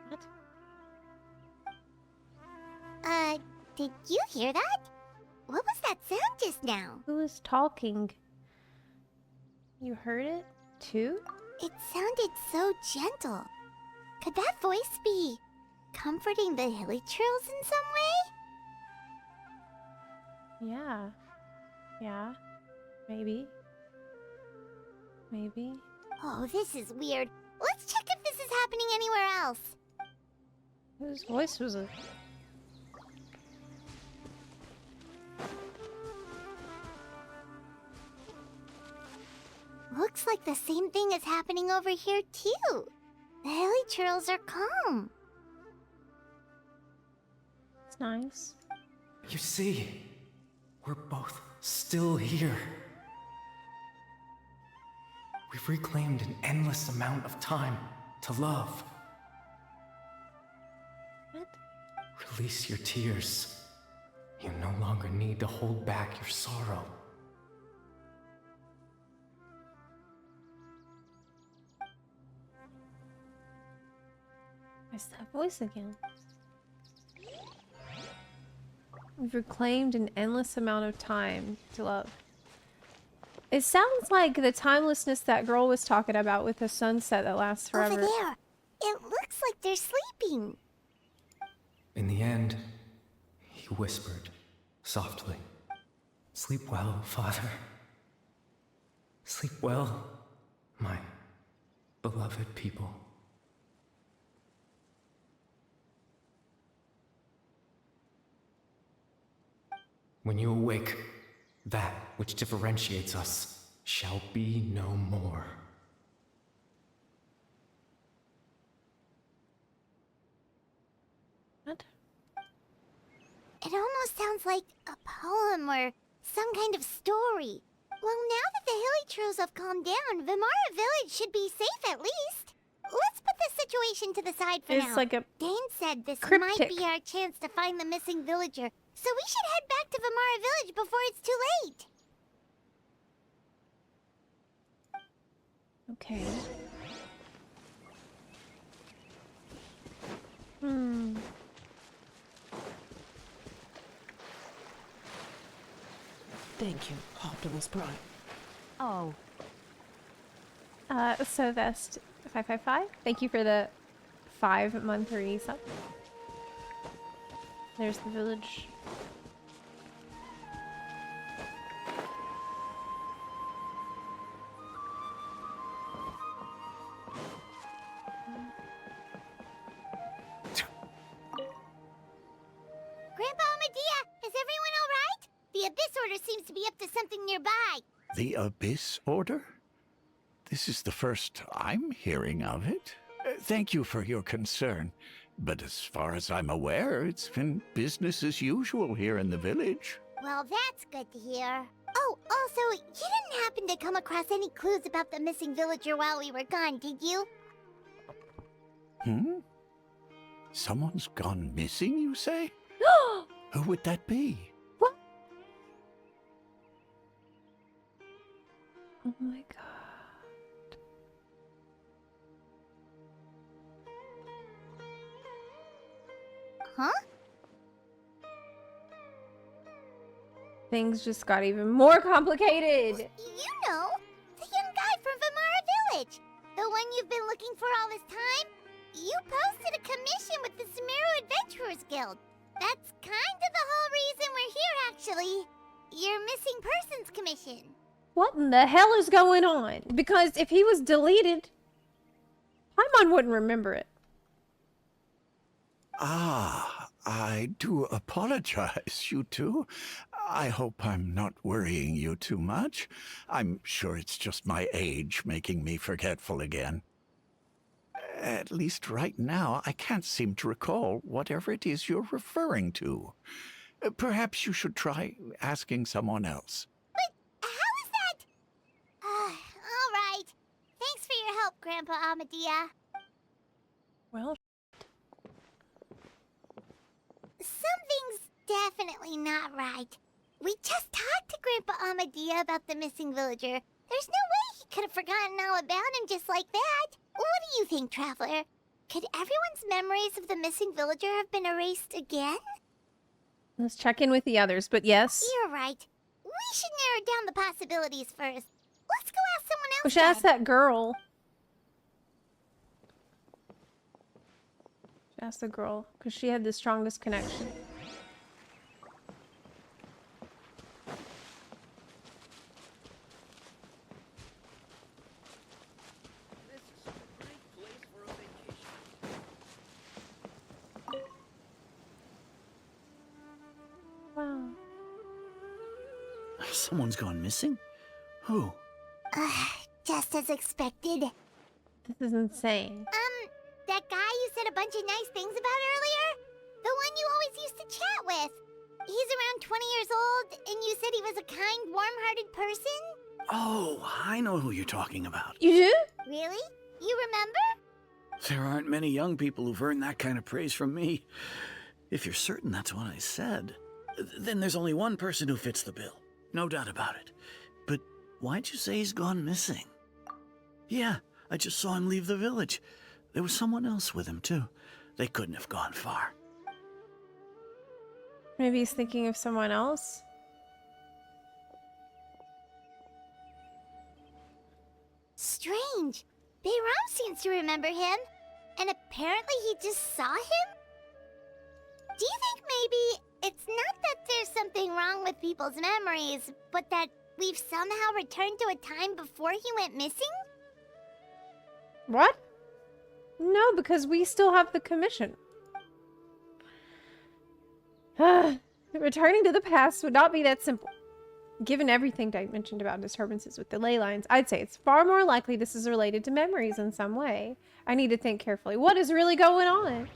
What? Did you hear that? What was that sound just now? Who was talking? You heard it too? It sounded so gentle. Could that voice be comforting the hilichurls in some way? Yeah. Yeah. Maybe. Maybe. Oh, this is weird. Let's check if this is happening anywhere else. Whose voice was it? Looks like the same thing is happening over here too. The hilichurls are calm. It's nice. You see, we're both still here. We've reclaimed an endless amount of time to love. What? Release your tears. You no longer need to hold back your sorrow. Where's that voice again? We've reclaimed an endless amount of time to love. It sounds like the timelessness that girl was talking about with the sunset that lasts forever. Over there. It looks like they're sleeping. In the end, he whispered softly, "Sleep well, Father." Sleep well, my beloved people. When you awake, that which differentiates us shall be no more. What? It almost sounds like a poem or some kind of story. Well, now that the Hilichurls have calmed down, Vimara Village should be safe at least. Let's put this situation to the side for now. It's like a Dane said this cryptic. might be our chance to find the missing villager, so we should head back to Vimara Village before it's too late. Okay. Thank you, Optimus Prime. Oh. So that's 555. Thank you for the 5-month resub. There's the village. Grandpa Amadea, is everyone alright? The Abyss Order seems to be up to something nearby. The Abyss Order? This is the first I'm hearing of it. Thank you for your concern, but as far as I'm aware, it's been business as usual here in the village. Well, that's good to hear. Oh, also, you didn't happen to come across any clues about the missing villager while we were gone, did you? Someone's gone missing, you say? Who would that be? What? Oh my god. Huh? Things just got even more complicated. You know, the young guy from Vimara Village. The one you've been looking for all this time. You posted a commission with the Sumeru Adventurers Guild. That's kind of the whole reason we're here, actually. Your missing persons commission. What in the hell is going on? Because if he was deleted, Paimon wouldn't remember it. Ah, I do apologize, you two. I hope I'm not worrying you too much. I'm sure it's just my age making me forgetful again. At least right now, I can't seem to recall whatever it is you're referring to. Perhaps you should try asking someone else. But how is that? All right. Thanks for your help, Grandpa Amadea. Well, something's definitely not right. We just talked to Grandpa Amadea about the missing villager. There's no way he could have forgotten all about him just like that. What do you think, Traveler? Could everyone's memories of the missing villager have been erased again? let's check in with the others, but yes. You're right. We should narrow down the possibilities first. Let's go ask someone else. We should ask that girl. Ask the girl, because she had the strongest connection. Wow. Someone's gone missing? Who? Just as expected. This is insane. That guy you said a bunch of nice things about earlier? The one you always used to chat with. He's around 20 years old, and you said he was a kind, warm-hearted person? Oh, I know who you're talking about. You do? Really? You remember? There aren't many young people who've earned that kind of praise from me. If you're certain that's what I said, then there's only one person who fits the bill. No doubt about it. But why'd you say he's gone missing? Yeah, I just saw him leave the village. There was someone else with him, too. They couldn't have gone far. Maybe he's thinking of someone else? Strange. Bayram seems to remember him. And apparently he just saw him? Do you think maybe it's not that there's something wrong with people's memories, but that we've somehow returned to a time before he went missing? What? No, because we still have the commission. Returning to the past would not be that simple. Given everything Dyke mentioned about disturbances with the ley lines, I'd say it's far more likely this is related to memories in some way. I need to think carefully. What is really going on?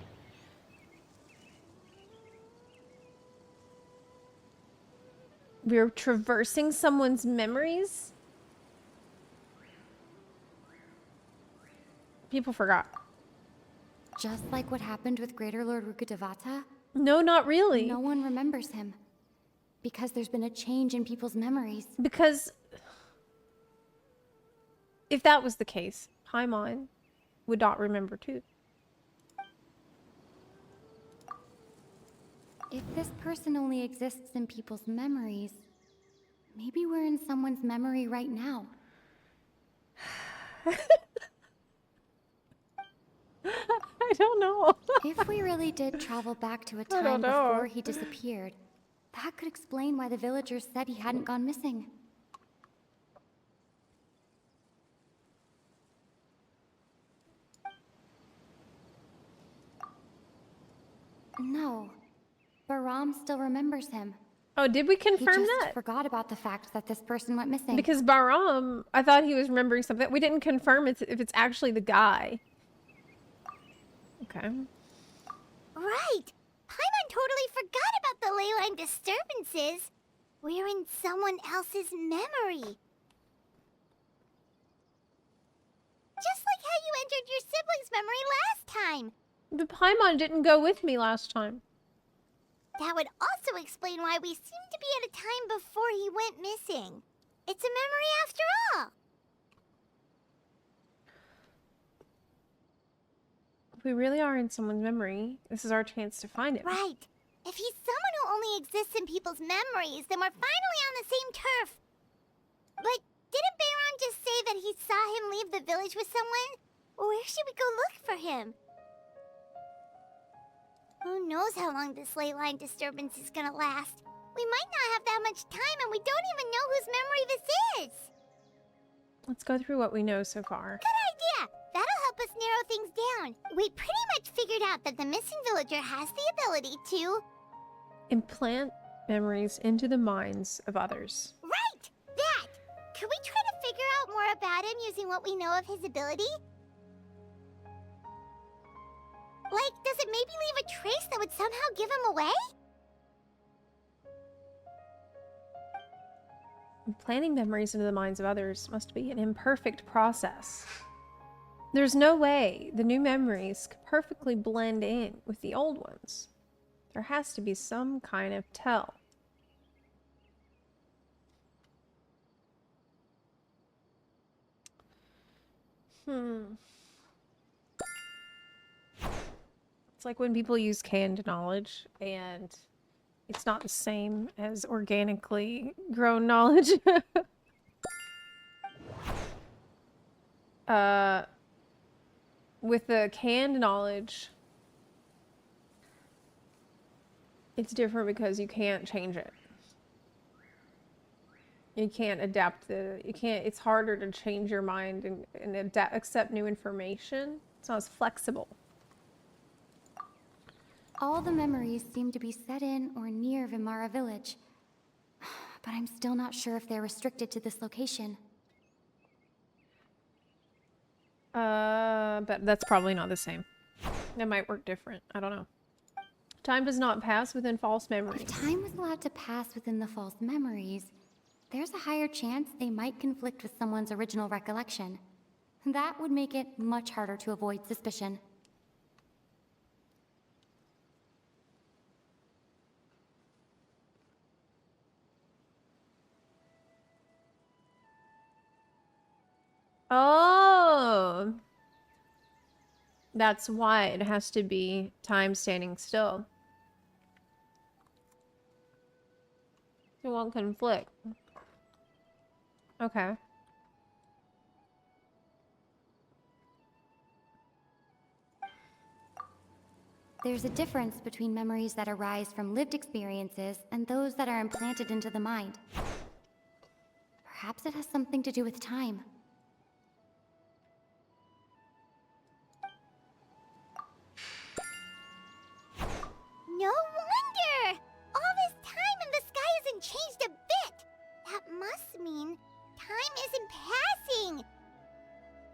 We're traversing someone's memories? People forgot. Just like what happened with Greater Lord Rukkhadevata? No, not really. No one remembers him. Because there's been a change in people's memories. Because if that was the case, Paimon would not remember too. If this person only exists in people's memories, maybe we're in someone's memory right now. I don't know. If we really did travel back to a time before he disappeared, that could explain why the villagers said he hadn't gone missing. No. Baram still remembers him. Oh, did we confirm he just that? Forgot about the fact that this person went missing. Because Baram, I thought he was remembering something. We didn't confirm if it's actually the guy. Okay. Right! Paimon totally forgot about the ley line disturbances. We're in someone else's memory. Just like how you entered your sibling's memory last time. The Paimon didn't go with me last time. That would also explain why we seem to be at a time before he went missing. It's a memory after all. If we really are in someone's memory, this is our chance to find him. Right. If he's someone who only exists in people's memories, then we're finally on the same turf. But didn't Bayron just say that he saw him leave the village with someone? Where should we go look for him? Who knows how long this ley line disturbance is gonna last? We might not have that much time, and we don't even know whose memory this is. Let's go through what we know so far. Good idea! That'll help us narrow things down. We pretty much figured out that the missing villager has the ability to... implant memories into the minds of others. Right! That! Could we try to figure out more about him using what we know of his ability? Like, does it maybe leave a trace that would somehow give him away? Implanting memories into the minds of others must be an imperfect process. There's no way the new memories could perfectly blend in with the old ones. There has to be some kind of tell. It's like when people use canned knowledge, and it's not the same as organically grown knowledge. With the canned knowledge, it's different because you can't change it. You can't adapt it's harder to change your mind and accept new information. It's not as flexible. All the memories seem to be set in or near Vimara village. But I'm still not sure if they're restricted to this location. But that's probably not the same. It might work different. I don't know. Time does not pass within false memories. If time was allowed to pass within the false memories, there's a higher chance they might conflict with someone's original recollection. That would make it much harder to avoid suspicion. Oh! That's why it has to be time standing still. It won't conflict. Okay. There's a difference between memories that arise from lived experiences and those that are implanted into the mind. Perhaps it has something to do with time. No wonder! All this time and the sky hasn't changed a bit! That must mean time isn't passing!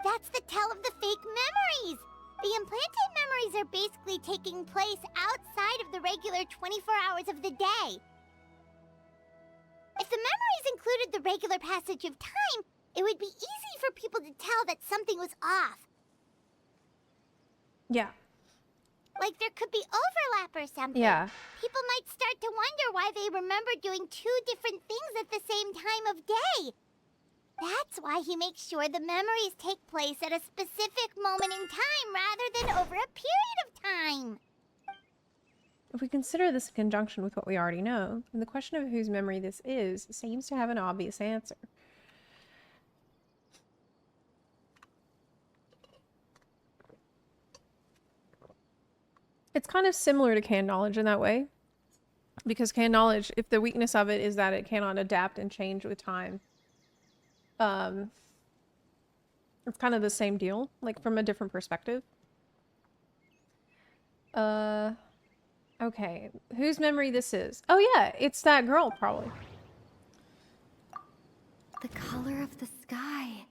That's the tell of the fake memories! The implanted memories are basically taking place outside of the regular 24 hours of the day. If the memories included the regular passage of time, it would be easy for people to tell that something was off. Yeah. Like there could be overlap or something. Yeah. People might start to wonder why they remember doing two different things at the same time of day. That's why he makes sure the memories take place at a specific moment in time rather than over a period of time. If we consider this in conjunction with what we already know, then the question of whose memory this is seems to have an obvious answer. It's kind of similar to canon knowledge in that way. Because canon knowledge, if the weakness of it is that it cannot adapt and change with time, it's kind of the same deal, like from a different perspective. Okay, whose memory this is? Oh yeah, it's that girl, probably. The color of the sky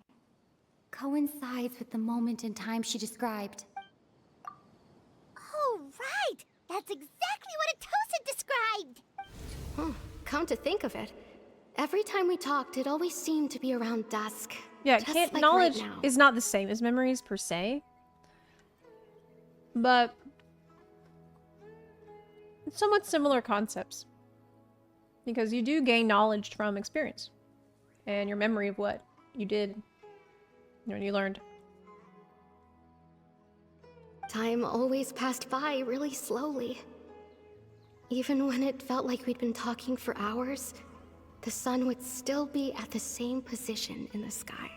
coincides with the moment in time she described. Oh, right! That's exactly what Atosa described! Come to think of it, every time we talked, it always seemed to be around dusk. Yeah, just like knowledge right now. is not the same as memories per se. But it's somewhat similar concepts. Because you do gain knowledge from experience. And your memory of what you did when you learned. Time always passed by really slowly. Even when it felt like we'd been talking for hours, the sun would still be at the same position in the sky.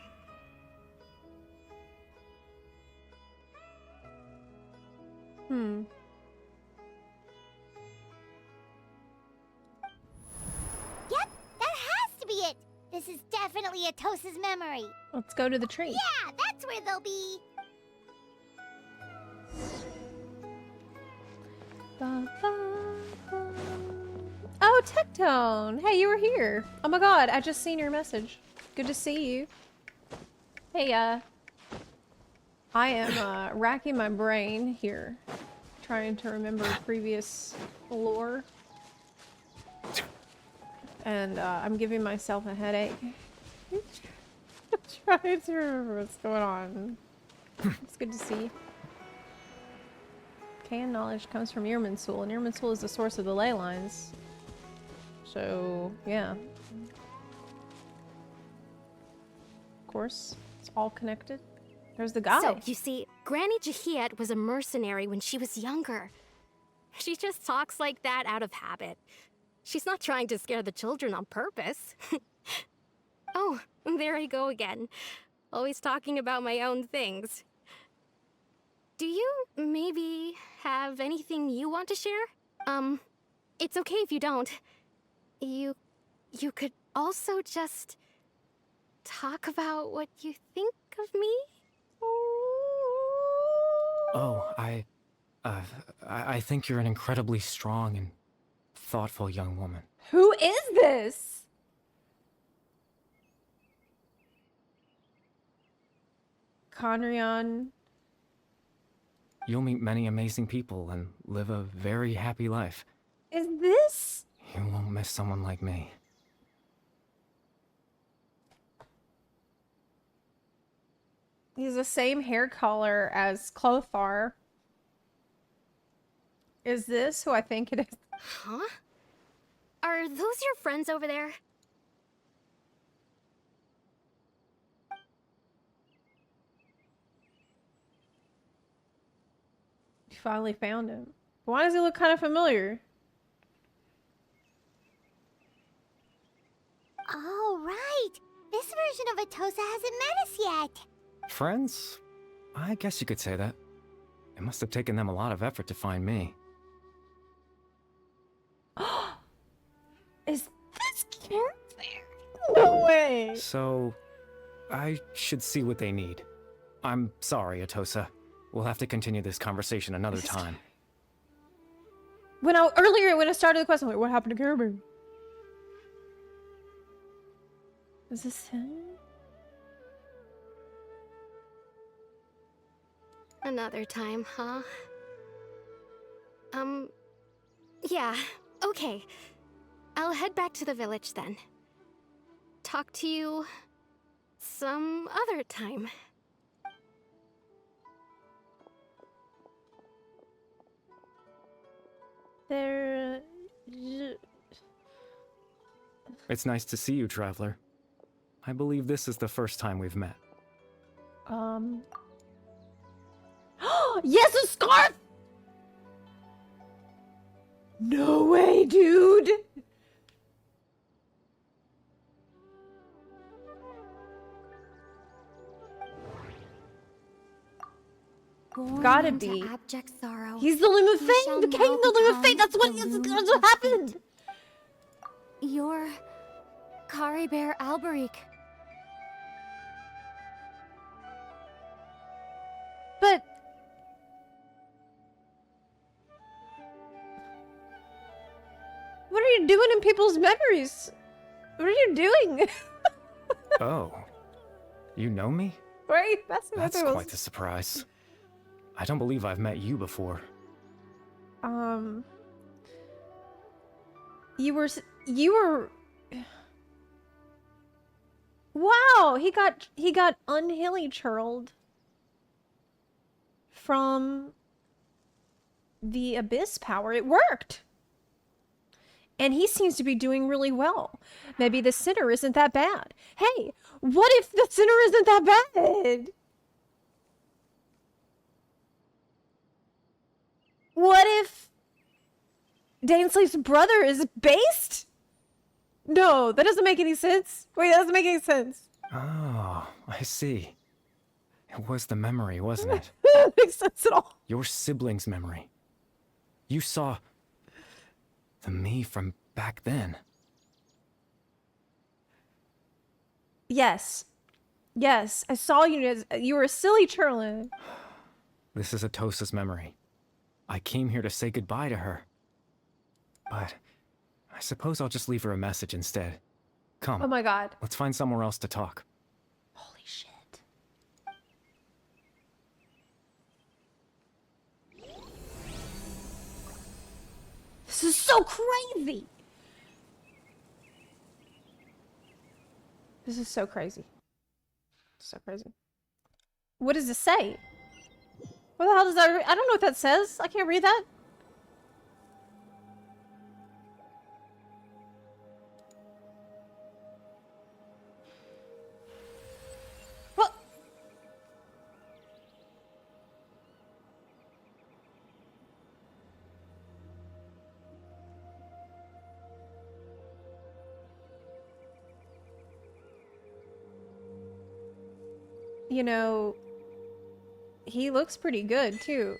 Yep, that has to be it! This is definitely Atosa's memory. Let's go to the tree. Yeah, that's where they'll be. Oh, Tectone! Hey, you were here. Oh my god, I just seen your message. Good to see you. Hey, I am racking my brain here, trying to remember previous lore. And I'm giving myself a headache. Trying to remember what's going on. It's good to see. Canon knowledge comes from Irminsul, and Irminsul is the source of the ley lines. So, yeah. Of course, it's all connected. There's the guy. So, you see, Granny Jahiet was a mercenary when she was younger. She just talks like that out of habit. She's not trying to scare the children on purpose. Oh, there I go again. Always talking about my own things. Do you maybe have anything you want to share? It's okay if you don't. You could also just talk about what you think of me? Oh, I think you're an incredibly strong and thoughtful young woman. Who is this? Conrion. You'll meet many amazing people and live a very happy life. Is this? You won't miss someone like me. He's the same hair color as Clothar. Is this who I think it is? Huh? Are those your friends over there? You finally found him. Why does he look kind of familiar? Oh, right. This version of Atosa hasn't met us yet. Friends? I guess you could say that. It must have taken them a lot of effort to find me. Is this character? No way! way. So, I should see what they need. I'm sorry, Atosa. We'll have to continue this conversation another time. Earlier when I started the quest, I'm like, what happened to Caribou? Is this him? Another time, huh? Yeah, okay. I'll head back to the village then. Talk to you some other time. It's nice to see you, Traveler. I believe this is the first time we've met. Yes, a scarf! No way, dude! Gotta be. Abject sorrow. He's the Loom of You Fate! shall He became now the Loom of Fate! become That's what, the that's Loom what of happened! Fate. You're Kari Bear Alberic. But... what are you doing in people's memories? What are you doing? Oh. You know me? Right? That's quite the surprise. I don't believe I've met you before. You were... Wow! He got unhilly churled from the abyss power. It worked! And he seems to be doing really well. Maybe the sinner isn't that bad. Hey, what if the sinner isn't that bad? What if Dainsleif's brother is based? No, that doesn't make any sense. Wait, that doesn't make any sense. Oh, I see. It was the memory, wasn't it? That makes sense at all. Your sibling's memory. You saw the me from back then. Yes. Yes, I saw you as you were a silly churlin. This is Atosa's memory. I came here to say goodbye to her. But I suppose I'll just leave her a message instead. Come. Oh my god. Let's find somewhere else to talk. Holy shit. This is so crazy. This is so crazy. So crazy. What does it say? What the hell does that I don't know what that says. I can't read that. What? You know, he looks pretty good, too.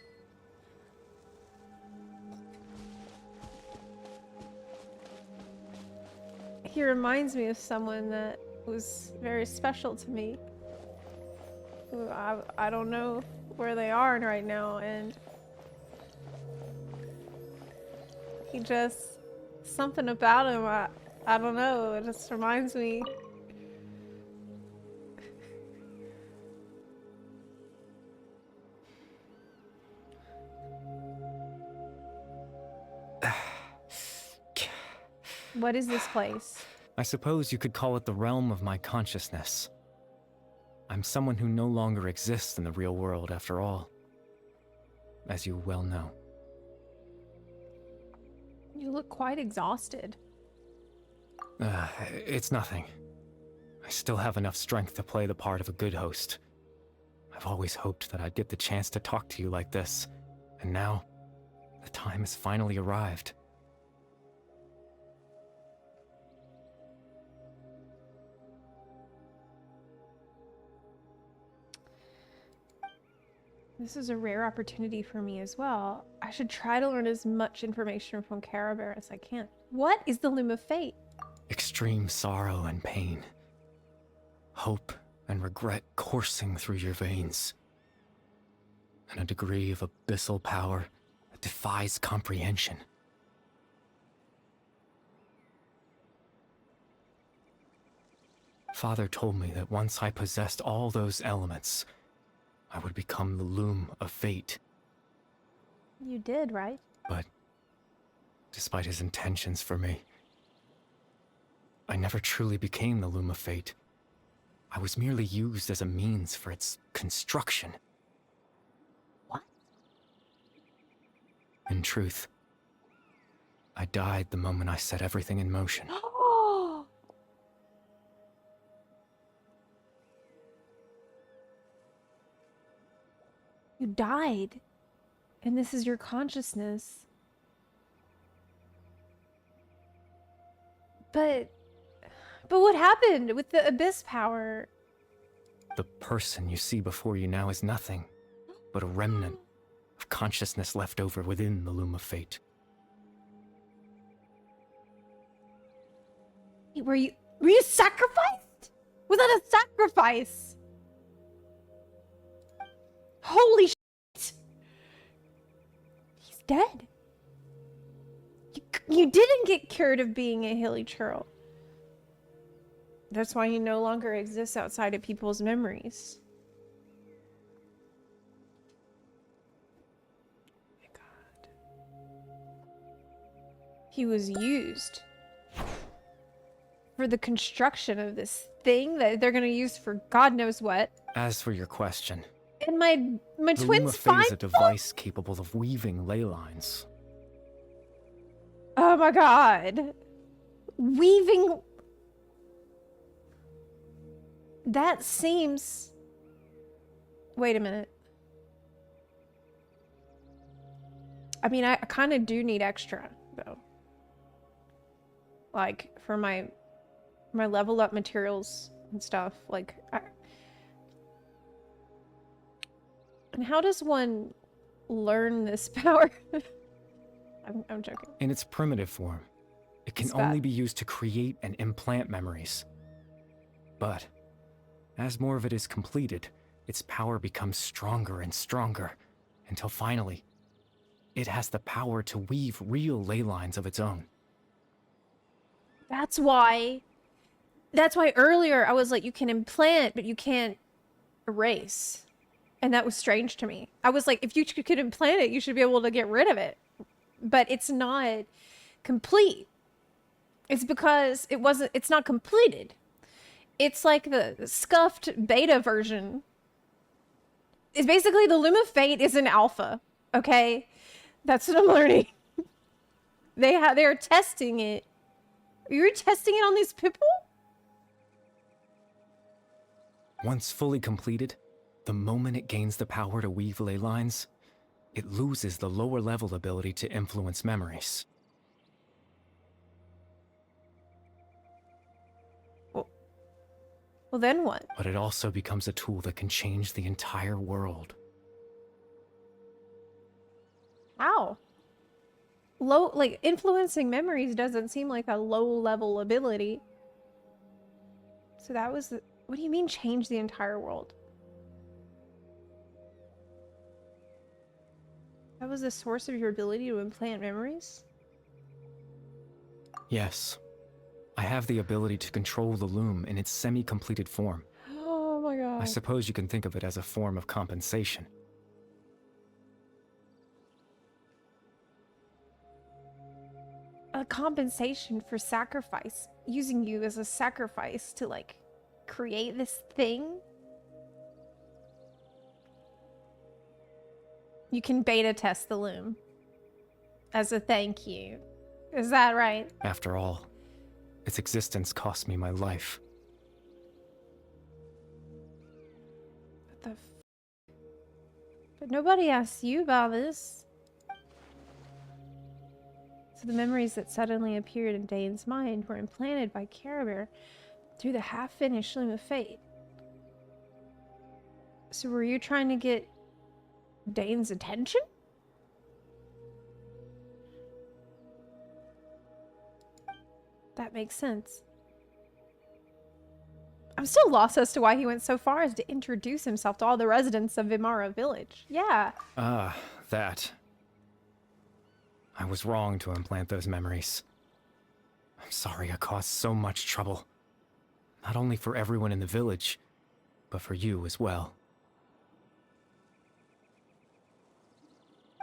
He reminds me of someone that was very special to me. Who I don't know where they are right now, and he just... something about him, I don't know, it just reminds me... What is this place? I suppose you could call it the realm of my consciousness. I'm someone who no longer exists in the real world, after all. As you well know. You look quite exhausted. It's nothing. I still have enough strength to play the part of a good host. I've always hoped that I'd get the chance to talk to you like this, and now, the time has finally arrived. This is a rare opportunity for me as well. I should try to learn as much information from Caribou as I can. What is the Loom of Fate? Extreme sorrow and pain. Hope and regret coursing through your veins. And a degree of abyssal power that defies comprehension. Father told me that once I possessed all those elements, I would become the Loom of Fate. You did, right? But, despite his intentions for me, I never truly became the Loom of Fate. I was merely used as a means for its construction. What? In truth, I died the moment I set everything in motion. You died. And this is your consciousness. But what happened with the abyss power? The person you see before you now is nothing but a remnant of consciousness left over within the Loom of Fate. Were you sacrificed? Was that a sacrifice? Holy shit! He's dead. You didn't get cured of being a hilly churl. That's why he no longer exists outside of people's memories. My God. He was used for the construction of this thing that they're gonna use for God knows what. As for your question, And my the Loom of twins Fate find is a device capable of weaving ley lines. Oh my God. Weaving. That seems. Wait a minute. I mean, I kind of do need extra, though. Like, for my level up materials and stuff. Like, and how does one learn this power? I'm joking. In its primitive form, it can only be used to create and implant memories. But, as more of it is completed, its power becomes stronger and stronger, until finally, it has the power to weave real ley lines of its own. That's why earlier I was like, you can implant, but you can't erase. And that was strange to me. I was like, if you could implant it, you should be able to get rid of it. But it's not complete. It's because it's not completed. It's like the scuffed beta version. It's basically the Loom of Fate is an alpha. Okay? That's what I'm learning. They're testing it. You're testing it on these people? Once fully completed, the moment it gains the power to weave ley lines, it loses the lower level ability to influence memories. Well, then what? But it also becomes a tool that can change the entire world. How? Influencing memories doesn't seem like a low-level ability. So that was the... What do you mean change the entire world? That was the source of your ability to implant memories? Yes. I have the ability to control the loom in its semi-completed form. Oh my God. I suppose you can think of it as a form of compensation. A compensation for sacrifice. Using you as a sacrifice to, like, create this thing? You can beta test the loom. As a thank you. Is that right? After all, its existence cost me my life. What the f... But nobody asked you about this. So the memories that suddenly appeared in Dane's mind were implanted by Caribert through the half-finished Loom of Fate. So were you trying to get Dane's attention? That makes sense. I'm still lost as to why he went so far as to introduce himself to all the residents of Vimara village. Yeah. Ah, that. I was wrong to implant those memories. I'm sorry I caused so much trouble. Not only for everyone in the village, but for you as well.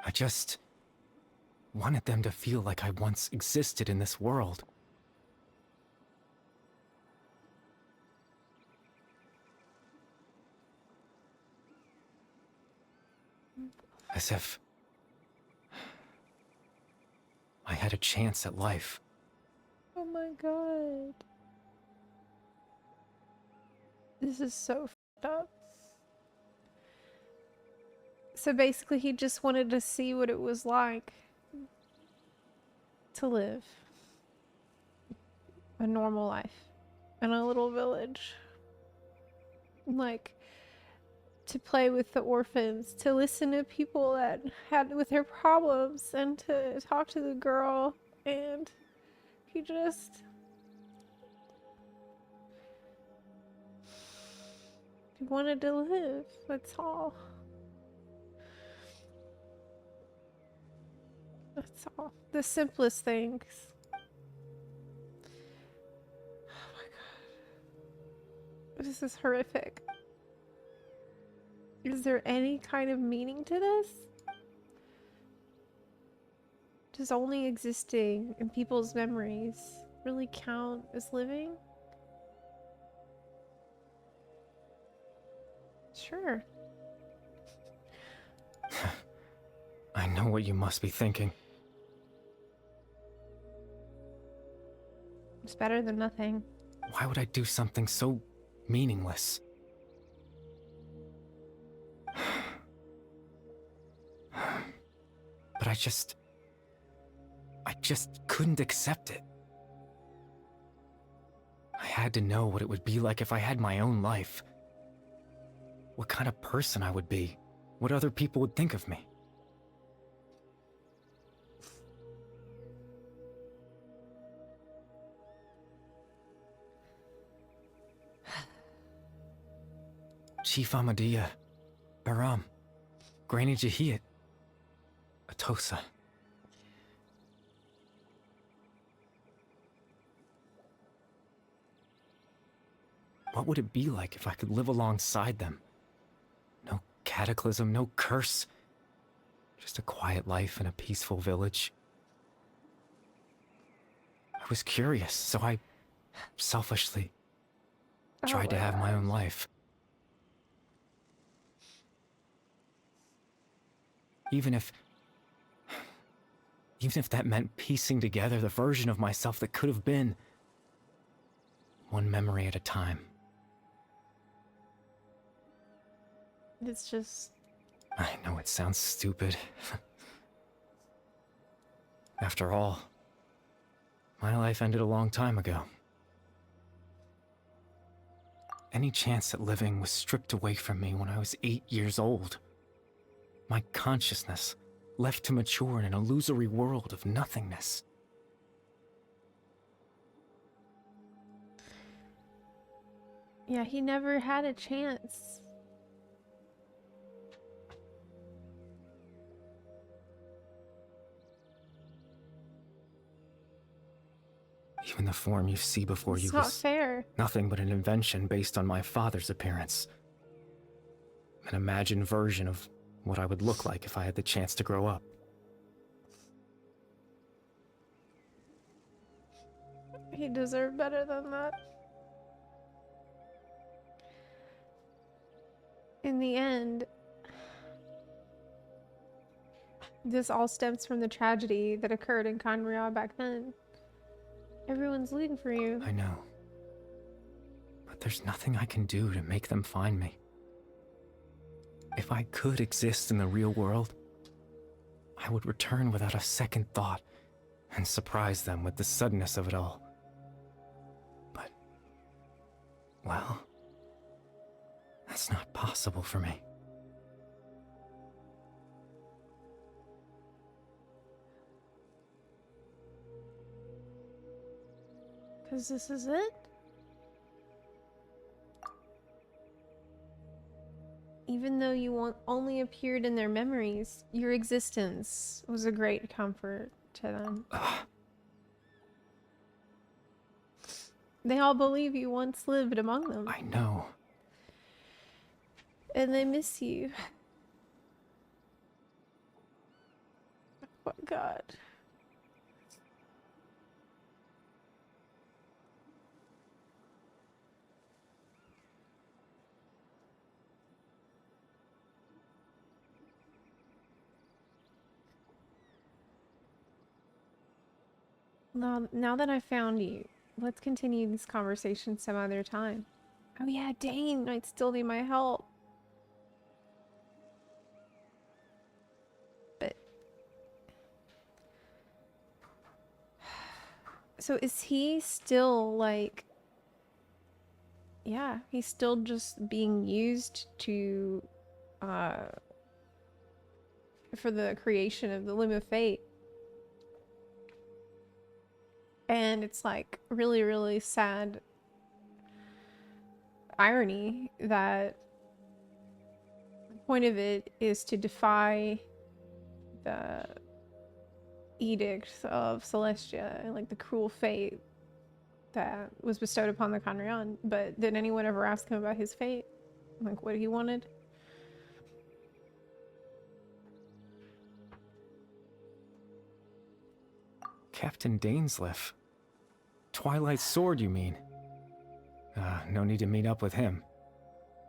I just wanted them to feel like I once existed in this world. As if I had a chance at life. Oh my god. This is so fucked up. So basically he just wanted to see what it was like to live a normal life in a little village. Like, to play with the orphans, to listen to people that had with their problems, and to talk to the girl, and he just... he wanted to live, that's all. That's all. The simplest things. Oh my god. This is horrific. Is there any kind of meaning to this? Does only existing in people's memories really count as living? Sure. I know what you must be thinking. It's better than nothing. Why would I do something so meaningless? But I just couldn't accept it. I had to know what it would be like if I had my own life. What kind of person I would be. What other people would think of me. Chief Ahmadiyya, Baram, Granny Jahiyat, Atosa. What would it be like if I could live alongside them? No cataclysm, no curse. Just a quiet life in a peaceful village. I was curious, so I selfishly tried to have my own life. Even if that meant piecing together the version of myself that could have been, one memory at a time. It's just... I know it sounds stupid. After all, my life ended a long time ago. Any chance at living was stripped away from me when I was 8 years old. My consciousness left to mature in an illusory world of nothingness. Yeah, he never had a chance. Even the form you see before you It's not was fair. nothing but an invention based on my father's appearance. An imagined version of what I would look like if I had the chance to grow up. He deserved better than that. In the end, this all stems from the tragedy that occurred in Conria back then. Everyone's looking for you. I know. But there's nothing I can do to make them find me. If I could exist in the real world, I would return without a second thought and surprise them with the suddenness of it all. But, well, that's not possible for me. Because this is it? Even though you only appeared in their memories, your existence was a great comfort to them. They all believe you once lived among them. I know. And they miss you. Oh my god. Now that I found you, let's continue this conversation some other time. Oh yeah, Dane, I'd still need my help. But... So is he still, like... Yeah, he's still just being used to... for the creation of the Loom of Fate. And it's like really, really sad irony that the point of it is to defy the edict of Celestia and like the cruel fate that was bestowed upon the Conrion. But did anyone ever ask him about his fate? Like what he wanted? Captain Dainsleif. Twilight Sword, you mean? No need to meet up with him.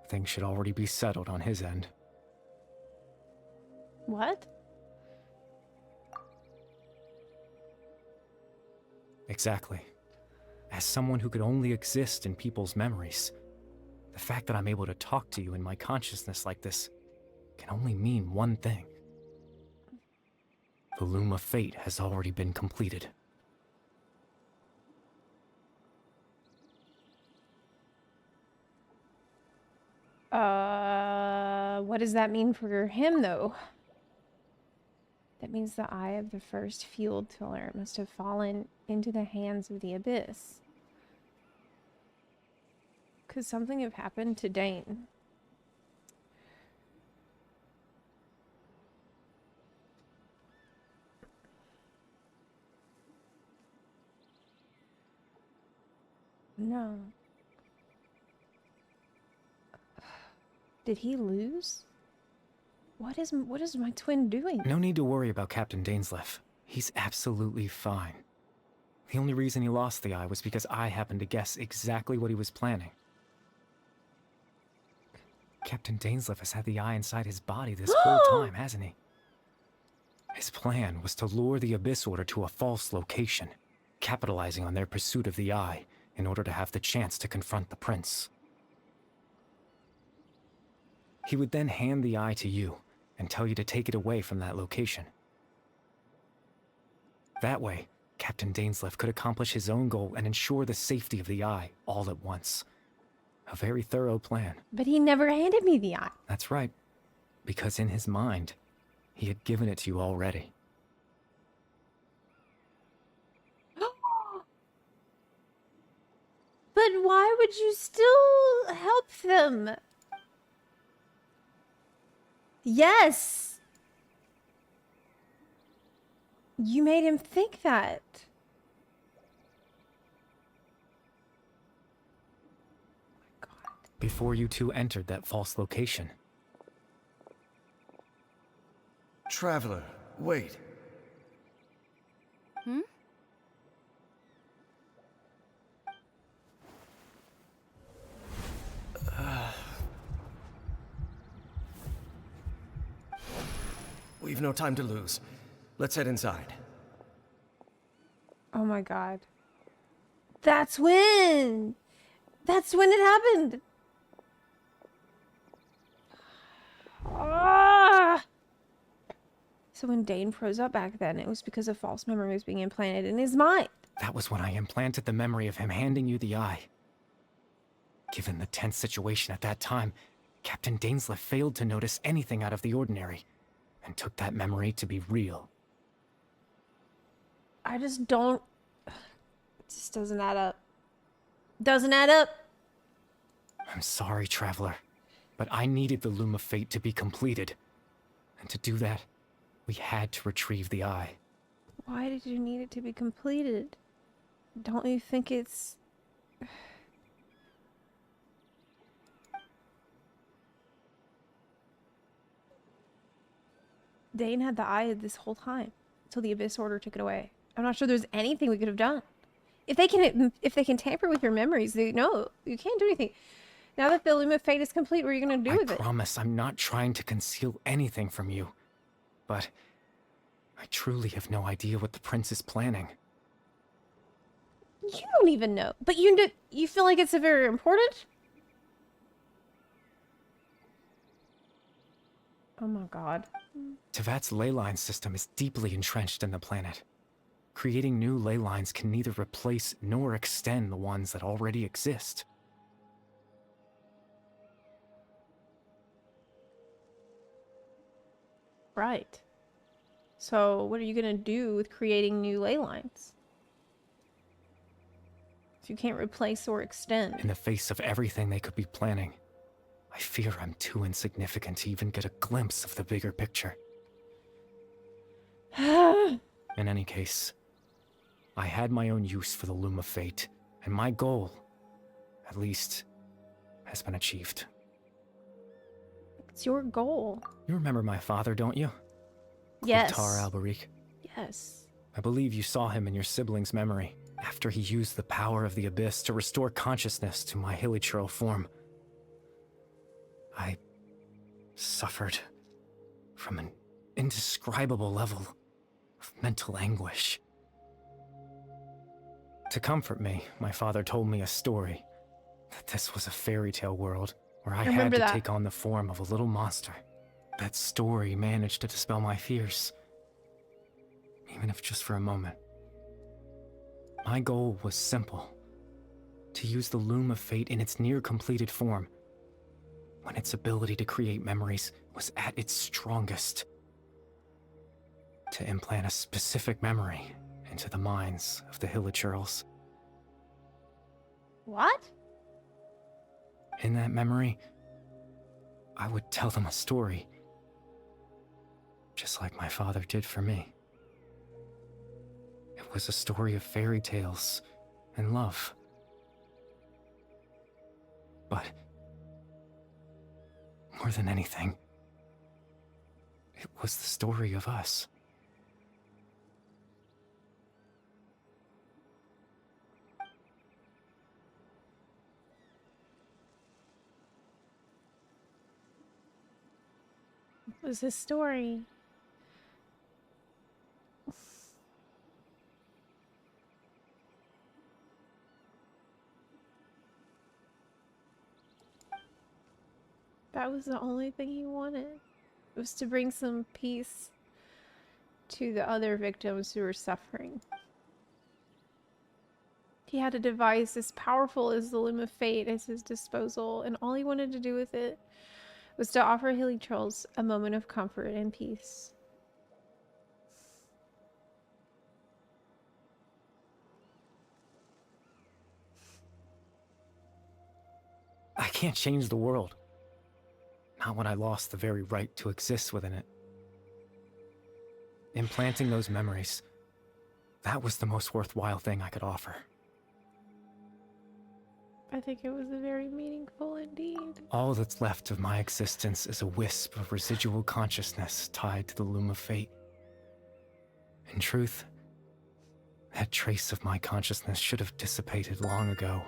Things should already be settled on his end. What? Exactly. As someone who could only exist in people's memories, the fact that I'm able to talk to you in my consciousness like this can only mean one thing. The Loom of Fate has already been completed. What does that mean for him, though? That means the eye of the first field tiller must have fallen into the hands of the Abyss. Could something have happened to Dane? No. Did he lose? What is my twin doing? No need to worry about Captain Dainsleif. He's absolutely fine. The only reason he lost the eye was because I happened to guess exactly what he was planning. Captain Dainsleif has had the eye inside his body this whole time, hasn't he? His plan was to lure the Abyss Order to a false location, capitalizing on their pursuit of the eye in order to have the chance to confront the prince. He would then hand the eye to you and tell you to take it away from that location. That way, Captain Dainsleif could accomplish his own goal and ensure the safety of the eye all at once. A very thorough plan. But he never handed me the eye. That's right, because in his mind, he had given it to you already. But why would you still help them? Yes! You made him think that. Oh my God. Before you two entered that false location. Traveler, wait. Hmm? We've no time to lose. Let's head inside. Oh my God. That's when! That's when it happened! Ah! So when Dane froze up back then, it was because a false memory was being implanted in his mind. That was when I implanted the memory of him handing you the eye. Given the tense situation at that time, Captain Dainsleif failed to notice anything out of the ordinary, and took that memory to be real. I just don't... It just doesn't add up. Doesn't add up! I'm sorry, Traveler. But I needed the Loom of Fate to be completed. And to do that, we had to retrieve the eye. Why did you need it to be completed? Don't you think it's... Dane had the eye this whole time until the Abyss Order took it away. I'm not sure there's anything we could have done. If they can tamper with your memories, no, you can't do anything. Now that the Loom of Fate is complete, what are you gonna do with it? I promise I'm not trying to conceal anything from you, but I truly have no idea what the prince is planning. You don't even know, but you feel like it's very important? Oh my god. Tevat's ley line system is deeply entrenched in the planet. Creating new ley lines can neither replace nor extend the ones that already exist. Right. So what are you gonna do with creating new ley lines? If you can't replace or extend. In the face of everything they could be planning, I fear I'm too insignificant to even get a glimpse of the bigger picture. In any case, I had my own use for the Loom of Fate, and my goal, at least, has been achieved. It's your goal. You remember my father, don't you? Yes. Chlothar Alberic. Yes. I believe you saw him in your sibling's memory, after he used the power of the Abyss to restore consciousness to my hilichurl form. I suffered from an indescribable level of mental anguish. To comfort me, my father told me a story, that this was a fairy tale world where I had to take on the form of a little monster. That story managed to dispel my fears, even if just for a moment. My goal was simple, to use the Loom of Fate in its near-completed form, when its ability to create memories was at its strongest. To implant a specific memory into the minds of the hilichurls. What? In that memory, I would tell them a story, just like my father did for me. It was a story of fairy tales and love. But more than anything, it was the story of us. What was his story? That was the only thing he wanted. It was to bring some peace to the other victims who were suffering. He had a device as powerful as the Loom of Fate at his disposal, and all he wanted to do with it was to offer hilichurls a moment of comfort and peace. I can't change the world. Not when I lost the very right to exist within it. Implanting those memories, that was the most worthwhile thing I could offer. I think it was very meaningful indeed. All that's left of my existence is a wisp of residual consciousness tied to the Loom of Fate. In truth, that trace of my consciousness should have dissipated long ago.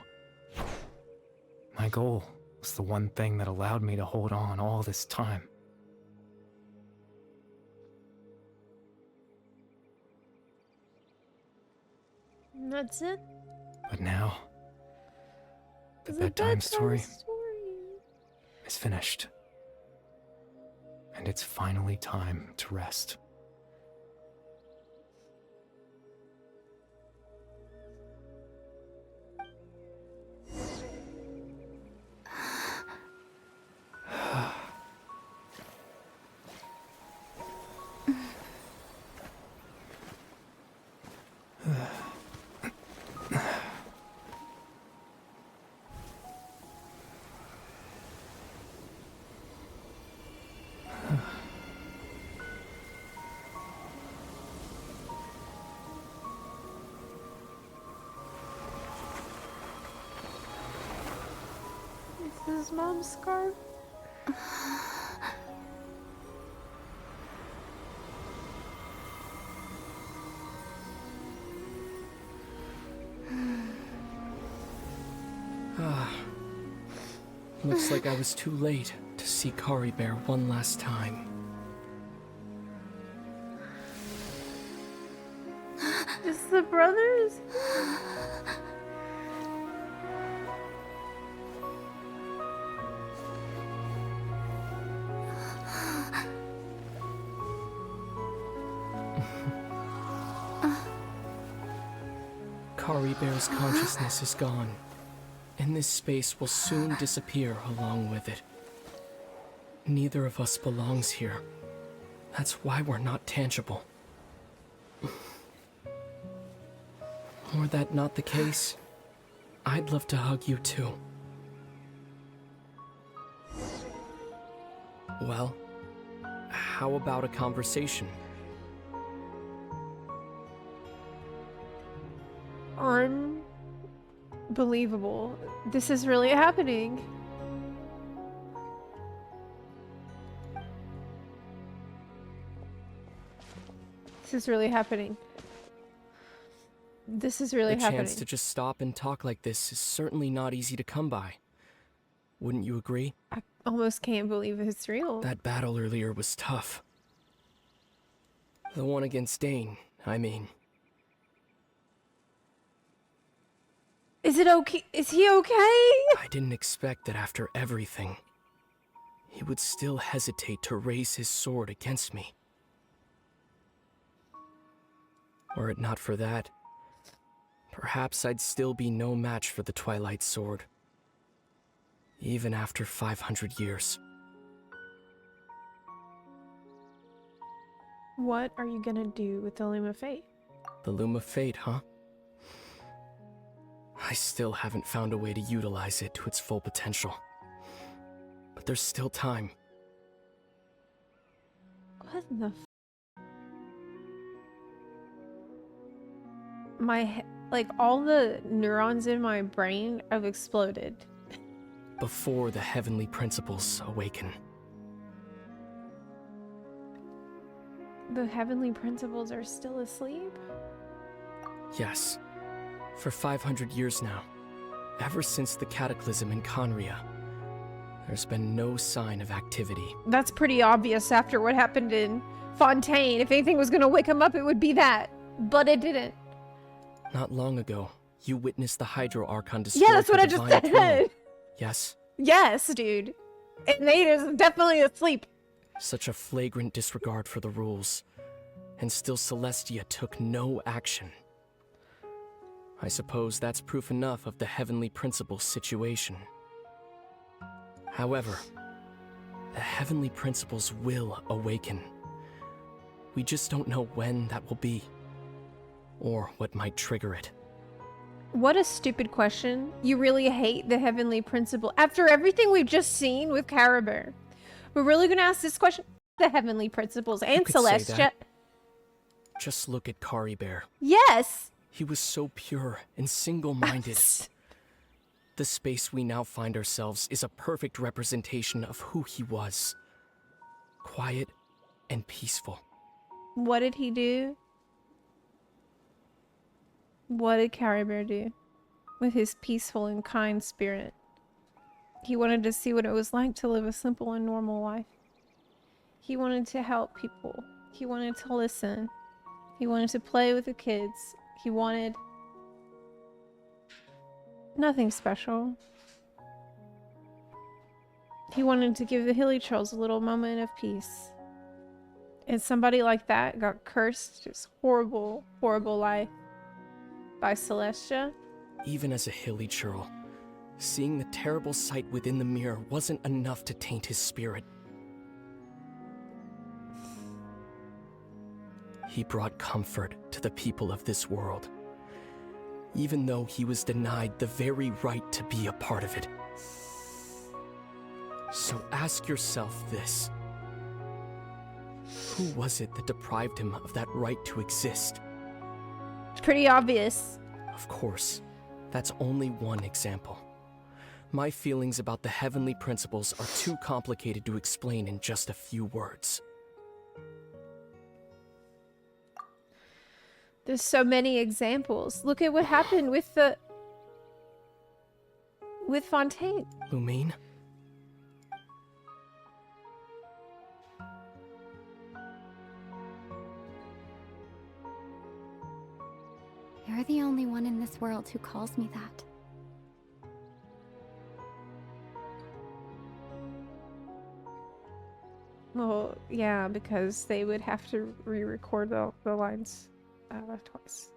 My goal was the one thing that allowed me to hold on all this time. And that's it. But now, the bedtime story is finished. And it's finally time to rest. His mom's scarf. Looks like I was too late to see Kari Bear one last time. It's the brothers? Kari Bear's consciousness is gone, and this space will soon disappear along with it. Neither of us belongs here. That's why we're not tangible. Were that not the case, I'd love to hug you too. Well, how about a conversation? Unbelievable. This is really happening. This is really happening. This is really happening. The chance to just stop and talk like this is certainly not easy to come by. Wouldn't you agree? I almost can't believe it's real. That battle earlier was tough. The one against Dane, I mean. Is it okay? Is he okay? I didn't expect that after everything, he would still hesitate to raise his sword against me. Were it not for that, perhaps I'd still be no match for the Twilight Sword. Even after 500 years. What are you gonna do with the Loom of Fate? The Loom of Fate, huh? I still haven't found a way to utilize it to its full potential. But there's still time. What the like, all the neurons in my brain have exploded. Before the heavenly principles awaken. The heavenly principles are still asleep? Yes. For 500 years now. Ever since the cataclysm in Conria. There's been no sign of activity. That's pretty obvious after what happened in Fontaine. If anything was gonna wake him up, it would be that. But it didn't. Not long ago, you witnessed the Hydro Archon destroy Yeah, that's what the I just Divine said. Throne. Yes? Yes, dude. And Nate is definitely asleep. Such a flagrant disregard for the rules. And still Celestia took no action. I suppose that's proof enough of the Heavenly Principles situation. However, the Heavenly Principles will awaken. We just don't know when that will be. Or what might trigger it. What a stupid question. You really hate the Heavenly Principle. After everything we've just seen with Caribou, we're really gonna ask this question? The Heavenly Principles and You could say Celestia. that. Just look at Kari Bear. Yes! He was so pure and single-minded. The space we now find ourselves is a perfect representation of who he was. Quiet and peaceful. What did he do? What did Caribou do with his peaceful and kind spirit? He wanted to see what it was like to live a simple and normal life. He wanted to help people. He wanted to listen. He wanted to play with the kids. He wanted nothing special. He wanted to give the Hilly Trolls a little moment of peace. And somebody like that got cursed this horrible, horrible life by Celestia. Even as a hilly churl, seeing the terrible sight within the mirror wasn't enough to taint his spirit. He brought comfort to the people of this world, even though he was denied the very right to be a part of it. So ask yourself this. Who was it that deprived him of that right to exist? It's pretty obvious. Of course, that's only one example. My feelings about the heavenly principles are too complicated to explain in just a few words. There's so many examples. Look at what happened with Fontaine. Lumine? You're the only one in this world who calls me that. Well, yeah, because they would have to re-record the lines twice.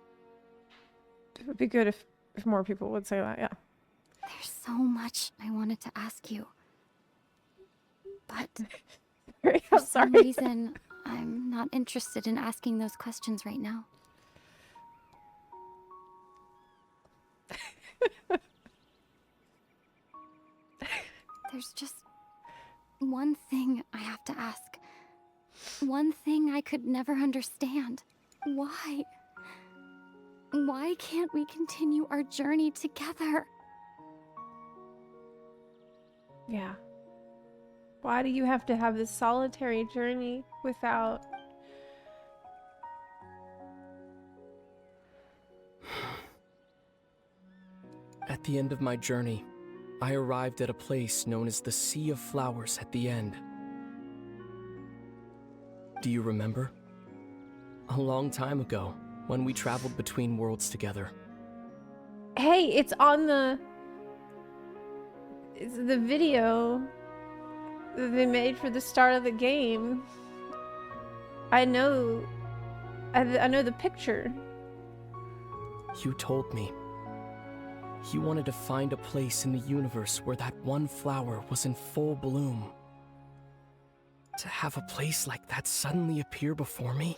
It would be good if more people would say that, yeah. There's so much I wanted to ask you. But for some sorry. reason, I'm not interested in asking those questions right now. There's just one thing I have to ask. One thing I could never understand. Why? Why can't we continue our journey together? Yeah. Why do you have to have this solitary journey without... At the end of my journey, I arrived at a place known as the Sea of Flowers at the end. Do you remember? A long time ago, when we traveled between worlds together. Hey, it's on the video that they made for the start of the game. I know the picture. You told me. You wanted to find a place in the universe where that one flower was in full bloom. To have a place like that suddenly appear before me?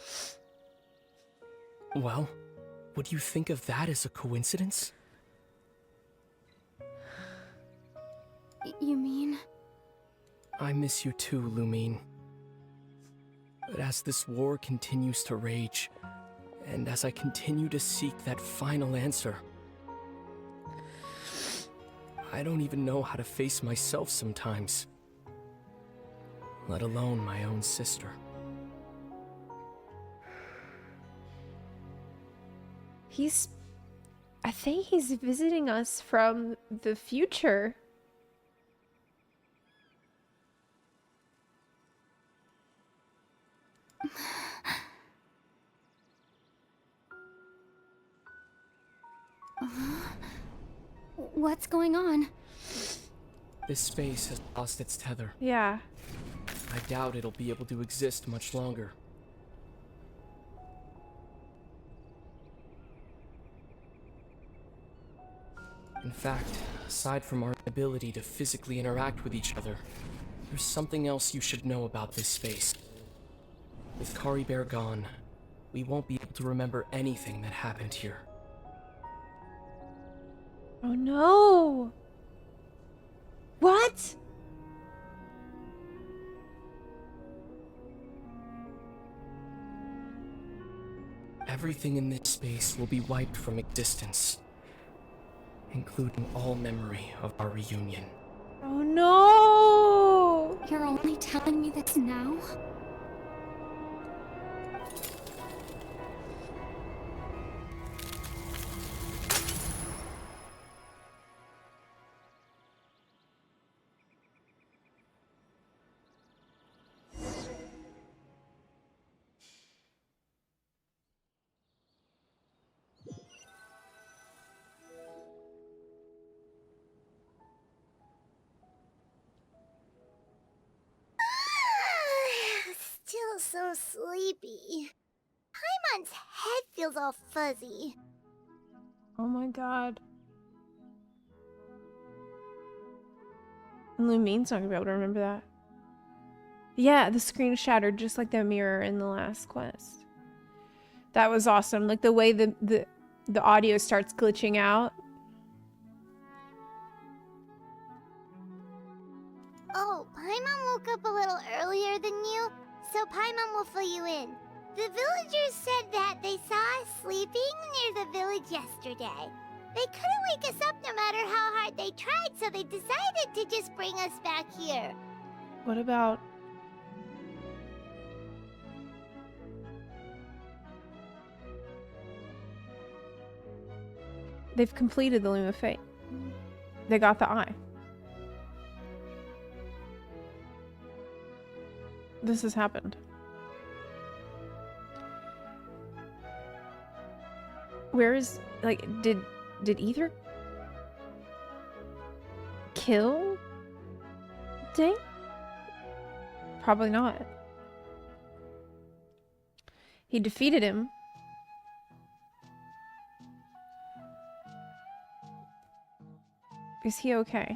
Well, would you think of that as a coincidence? You mean? I miss you too, Lumine. But as this war continues to rage, and as I continue to seek that final answer, I don't even know how to face myself sometimes, let alone my own sister. I think he's visiting us from the future. What's going on? This space has lost its tether. Yeah. I doubt it'll be able to exist much longer. In fact, aside from our ability to physically interact with each other, there's something else you should know about this space. With Caribert gone, we won't be able to remember anything that happened here. Oh no! What? Everything in this space will be wiped from existence, including all memory of our reunion. Oh no! You're only telling me this now? Still so sleepy. Paimon's head feels all fuzzy. Oh my god. Lumine's not gonna be able to remember that. Yeah, the screen shattered just like the mirror in the last quest. That was awesome. Like the way the audio starts glitching out. Oh, Paimon woke up a little earlier than you, so Paimon will fill you in. The villagers said that they saw us sleeping near the village yesterday. They couldn't wake us up no matter how hard they tried, so they decided to just bring us back here. What about... They've completed the Loom of Fate. They got the eye. This has happened. Where is... Like, did either kill Dane? Probably not. He defeated him. Is he okay?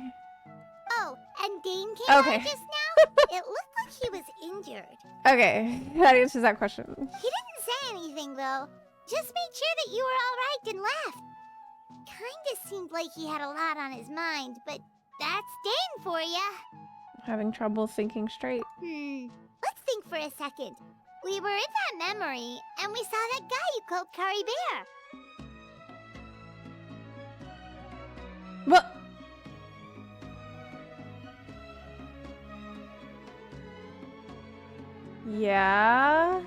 Oh, and Dane came Okay. out just now? It looked like he was injured. Okay, that answers that question. He didn't say anything, though. Just made sure that you were alright and left. Kinda seemed like he had a lot on his mind, but that's Dane for ya. Having trouble thinking straight. Let's think for a second. We were in that memory, and we saw that guy you called Kari Bear. What? Yeah?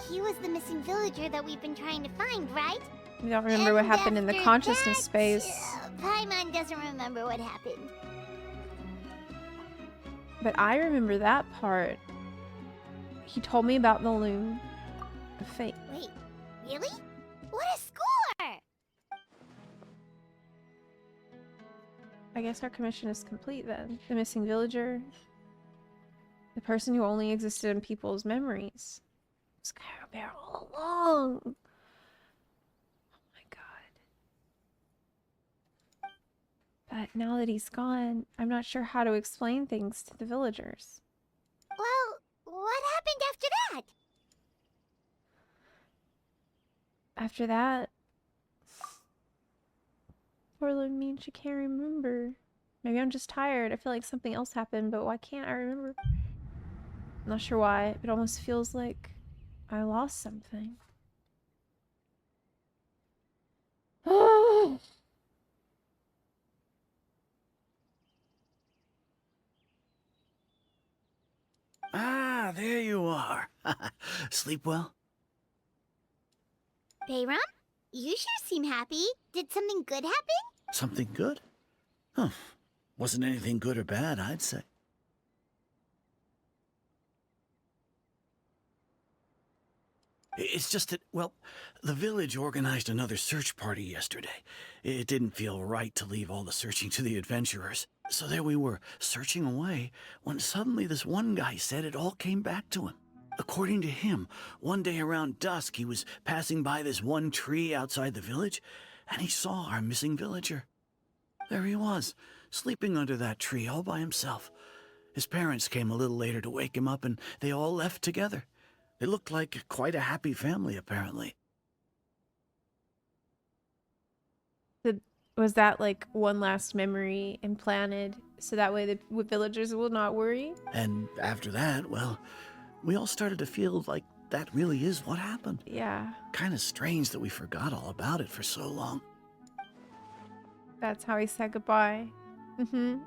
He was the missing villager that we've been trying to find, right? We don't remember what happened in the after consciousness that, space. Paimon doesn't remember what happened. But I remember that part. He told me about the Loom of Fate. Wait, really? What a score! I guess our commission is complete then. The missing villager. The person who only existed in people's memories. It was Kari Bear all along. Oh my god. But now that he's gone, I'm not sure how to explain things to the villagers. Well, what happened after that? After that... Portland means she can't remember. Maybe I'm just tired. I feel like something else happened, but why can't I remember? I'm not sure why. It almost feels like I lost something. Oh! Ah, there you are. Sleep well? Bayram? You sure seem happy. Did something good happen? Something good? Huh. Wasn't anything good or bad, I'd say. It's just that, well, the village organized another search party yesterday. It didn't feel right to leave all the searching to the adventurers. So there we were, searching away, when suddenly this one guy said it all came back to him. According to him, one day around dusk, he was passing by this one tree outside the village, and he saw our missing villager. There he was, sleeping under that tree all by himself. His parents came a little later to wake him up, and they all left together. They looked like quite a happy family, apparently. Was that like one last memory implanted so that way the villagers will not worry? And after that, well, we all started to feel like that really is what happened. Yeah. Kind of strange that we forgot all about it for so long. That's how he said goodbye. Mm-hmm.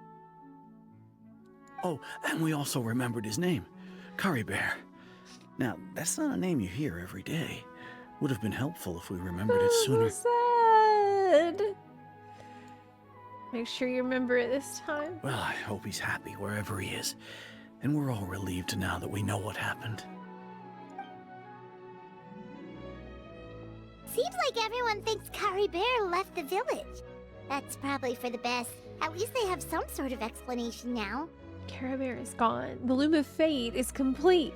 Oh, and we also remembered his name, Kari Bear. Now, that's not a name you hear every day. Would have been helpful if we remembered it sooner. Sad. Make sure you remember it this time. Well, I hope he's happy wherever he is. And we're all relieved now that we know what happened. Seems like everyone thinks Kari Bear left the village. That's probably for the best. At least they have some sort of explanation now. Kari Bear is gone. The Loom of Fate is complete.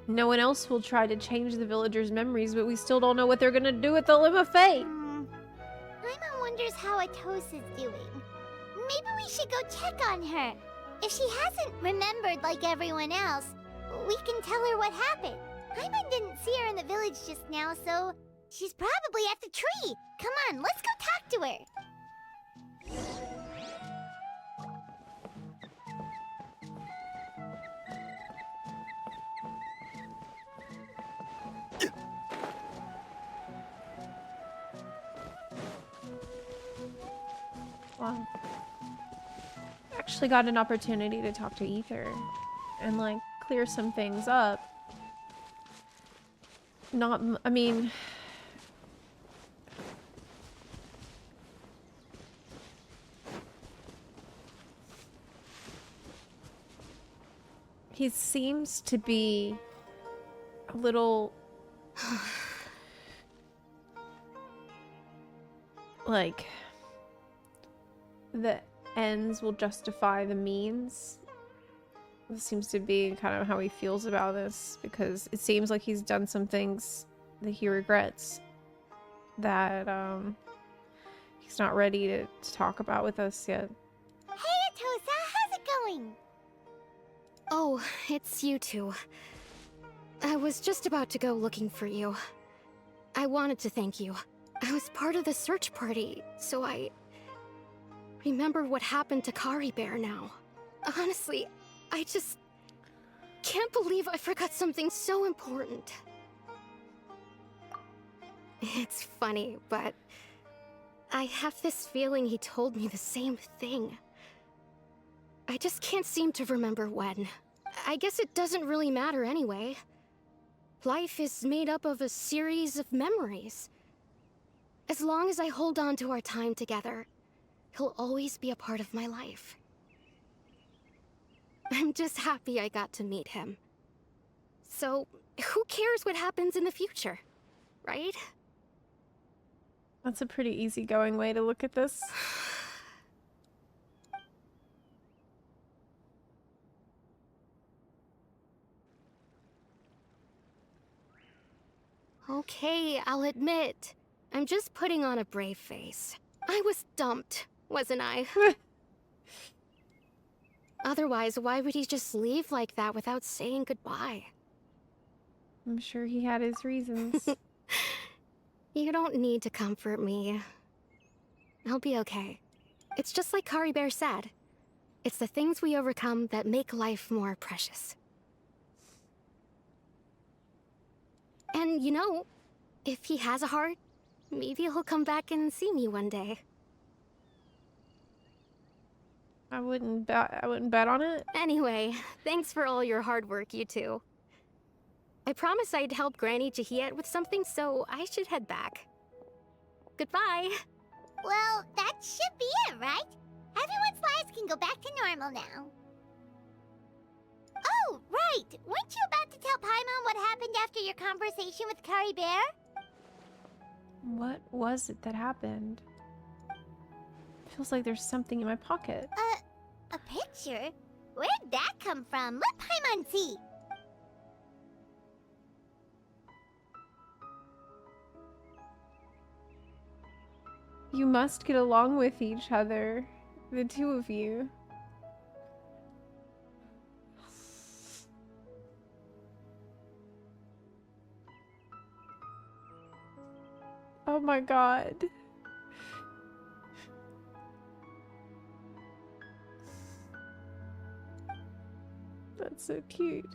No one else will try to change the villagers' memories, but we still don't know what they're gonna do with the Loom of Fate. Paimon wonders how Atos is doing. Maybe we should go check on her. If she hasn't remembered like everyone else, we can tell her what happened. Paimon didn't see her in the village just now, so she's probably at the tree. Come on, let's go talk to her. Wow. Actually got an opportunity to talk to Ether and like clear some things up. I mean, he seems to be a little like the ends will justify the means. This seems to be kind of how he feels about this, because it seems like he's done some things that he regrets that he's not ready to talk about with us yet. Hey, Atosa, how's it going? Oh, it's you two. I was just about to go looking for you. I wanted to thank you. I was part of the search party, so I remember what happened to Kari Bear now. Honestly, I just can't believe I forgot something so important. It's funny, but I have this feeling he told me the same thing. I just can't seem to remember when. I guess it doesn't really matter anyway. Life is made up of a series of memories. As long as I hold on to our time together, he'll always be a part of my life. I'm just happy I got to meet him. So, who cares what happens in the future, right? That's a pretty easygoing way to look at this. Okay, I'll admit. I'm just putting on a brave face. I was dumped, wasn't I? Otherwise, why would he just leave like that without saying goodbye? I'm sure he had his reasons. You don't need to comfort me. I'll be okay. It's just like Kari Bear said. It's the things we overcome that make life more precious. And you know, if he has a heart, maybe he'll come back and see me one day. I wouldn't bet on it. Anyway, thanks for all your hard work, you two. I promised I'd help Granny Jahiet with something, so I should head back. Goodbye. Well, that should be it, right? Everyone's lives can go back to normal now. Oh, right! Weren't you about to tell Paimon what happened after your conversation with Kari Bear? What was it that happened? Feels like there's something in my pocket. A picture? Where'd that come from? Let Paimon see! You must get along with each other, the two of you. Oh my god. That's so cute.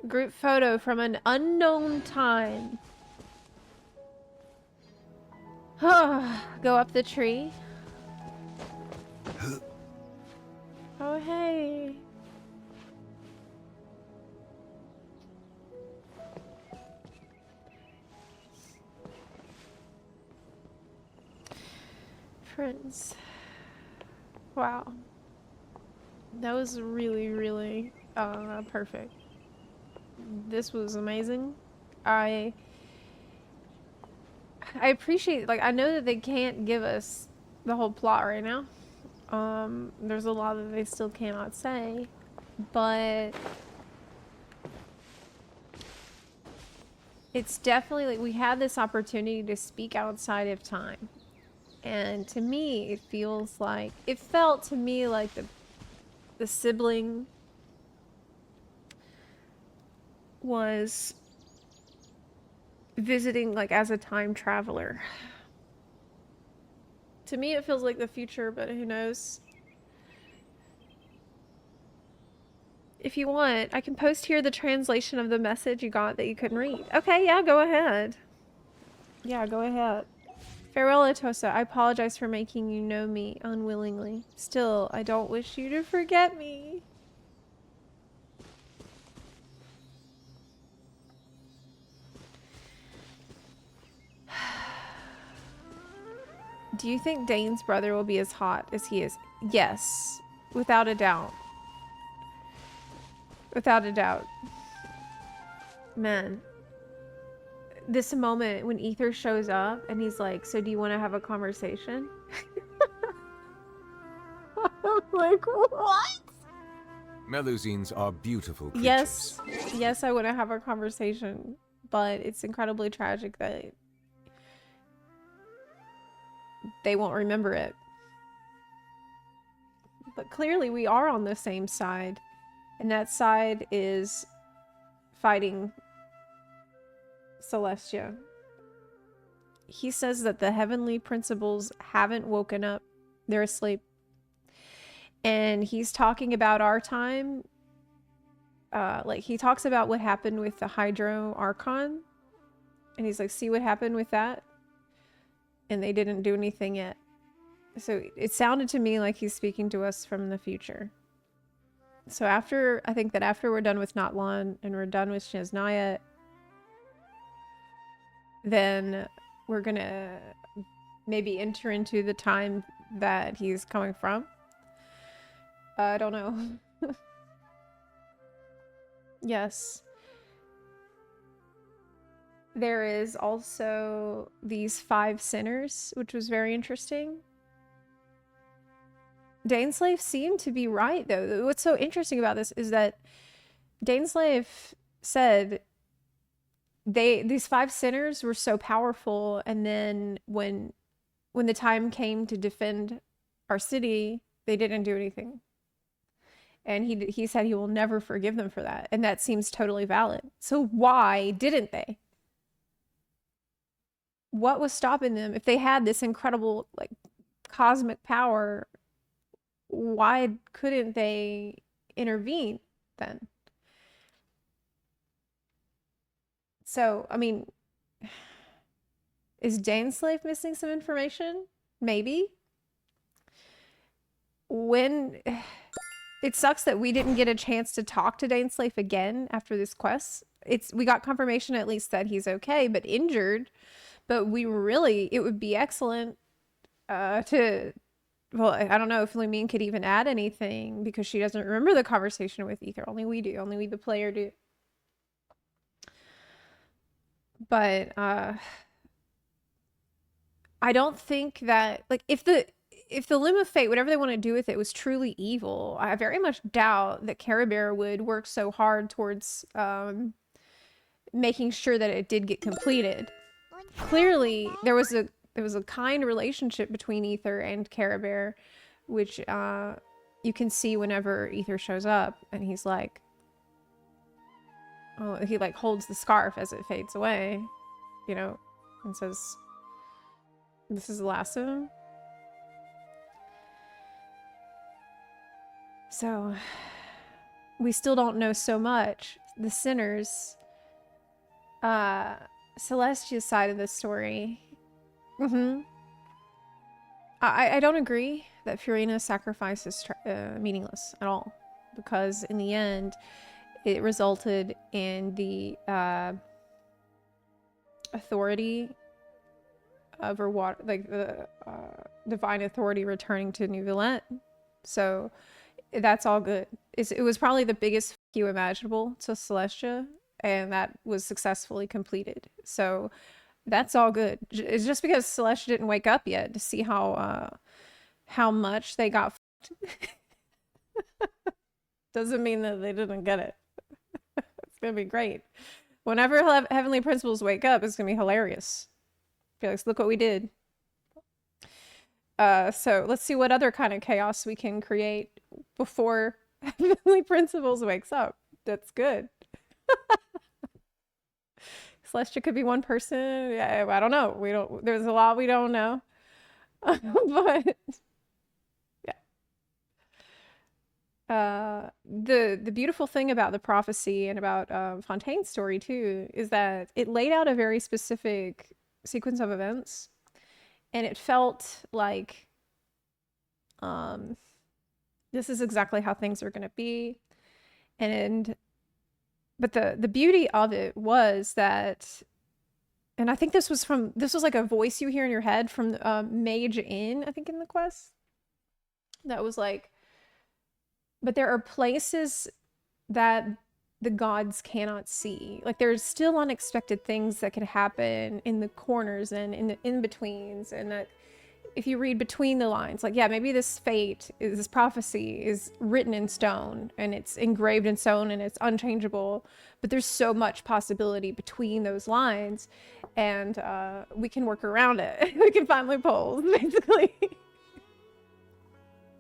Group photo from an unknown time. Go up the tree. Oh, hey. Friends. Wow. That was really, really perfect. This was amazing. I appreciate, like, I know that they can't give us the whole plot right now. There's a lot that they still cannot say, but it's definitely like we had this opportunity to speak outside of time. And to me, it felt to me like the sibling was visiting like as a time traveler. To me, it feels like the future, but who knows? If you want, I can post here the translation of the message you got that you couldn't read. Okay, yeah, go ahead. Yeah, go ahead. Farewell, Atosa. I apologize for making you know me unwillingly. Still, I don't wish you to forget me. Do you think Dane's brother will be as hot as he is? Yes, without a doubt. Without a doubt. Man. This moment when Ether shows up and he's like, so do you want to have a conversation? I'm like, what? Melusines are beautiful creatures. Yes, yes, I want to have a conversation, but it's incredibly tragic that they won't remember it. But clearly we are on the same side, and that side is fighting Celestia. He says that the heavenly principles haven't woken up. They're asleep. And he's talking about our time. Like, he talks about what happened with the Hydro Archon. And he's like, see what happened with that? And they didn't do anything yet. So it sounded to me like he's speaking to us from the future. So I think that after we're done with Natlan and we're done with Shiznaya, then we're gonna maybe enter into the time that he's coming from. I don't know. Yes. There is also these 5 sinners, which was very interesting. Daneslave seemed to be right, though. What's so interesting about this is that Daneslave said these 5 sinners were so powerful, and then when the time came to defend our city, they didn't do anything. And he said he will never forgive them for that, and that seems totally valid. So why didn't they? What was stopping them? If they had this incredible, like, cosmic power, why couldn't they intervene then? So, I mean, is Daneslave missing some information? Maybe. It sucks that we didn't get a chance to talk to Daneslave again after this quest. We got confirmation at least that he's okay, but injured. But it would be excellent well, I don't know if Lumine could even add anything because she doesn't remember the conversation with Ether. Only we do. Only we, the player, do. But I don't think that, like, if the Loom of Fate, whatever they want to do with it, was truly evil, I very much doubt that Caribert would work so hard towards making sure that it did get completed. Clearly, there was a kind relationship between Ether and Caribert, which you can see whenever Ether shows up, and he's like, oh, he like holds the scarf as it fades away, you know, and says, "This is the last of him." So we still don't know so much. The sinners, Celestia's side of the story. I don't agree that Furina's sacrifice is meaningless at all, because in the end, it resulted in the authority of her water, like the divine authority returning to New Villette. So that's all good. It was probably the biggest fuck you imaginable to Celestia, and that was successfully completed. So that's all good. It's just because Celestia didn't wake up yet to see how much they got fucked. Doesn't mean that they didn't get it. It's gonna be great. Whenever Heavenly Principles wake up, it's gonna be hilarious. Be like, look what we did. So let's see what other kind of chaos we can create before Heavenly Principles wakes up. That's good. Celestia could be one person. Yeah, I don't know. There's a lot we don't know. But the beautiful thing about the prophecy and about Fontaine's story too is that it laid out a very specific sequence of events, and it felt like this is exactly how things are going to be. But the beauty of it was that, and I think this was like a voice you hear in your head from Mage Inn, I think, in the quest, that was like, but there are places that the gods cannot see. Like, there's still unexpected things that could happen in the corners and in the in-betweens, and that if you read between the lines, like, yeah, maybe this this prophecy is written in stone and it's engraved in stone and it's unchangeable, but there's so much possibility between those lines, and we can work around it. We can find loopholes, basically.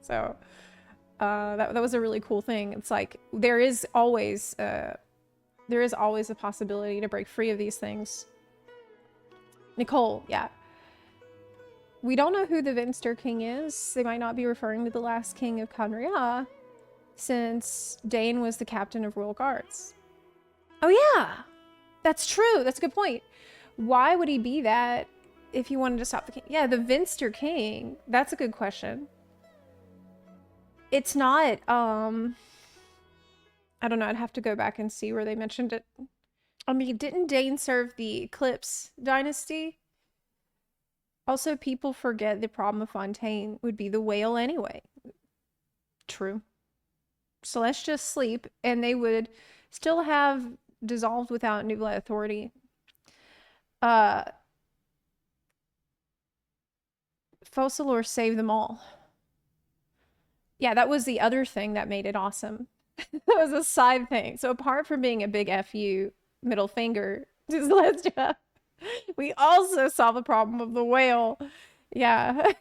So that was a really cool thing. It's like there is always a possibility to break free of these things. Nicole, yeah. We don't know who the Venster King is. They might not be referring to the last king of Conria, since Dane was the captain of Royal Guards. Oh yeah, that's true. That's a good point. Why would he be that if he wanted to stop the king? Yeah, the Venster King. That's a good question. It's not, I don't know. I'd have to go back and see where they mentioned it. I mean, didn't Dane serve the Eclipse dynasty? Also, people forget the problem of Fontaine would be the whale anyway. True. Celestia sleep, and they would still have dissolved without New Blood authority. Fossilor saved them all. Yeah, that was the other thing that made it awesome. That was a side thing. So apart from being a big FU middle finger to Celestia, we also saw the problem of the whale. Yeah.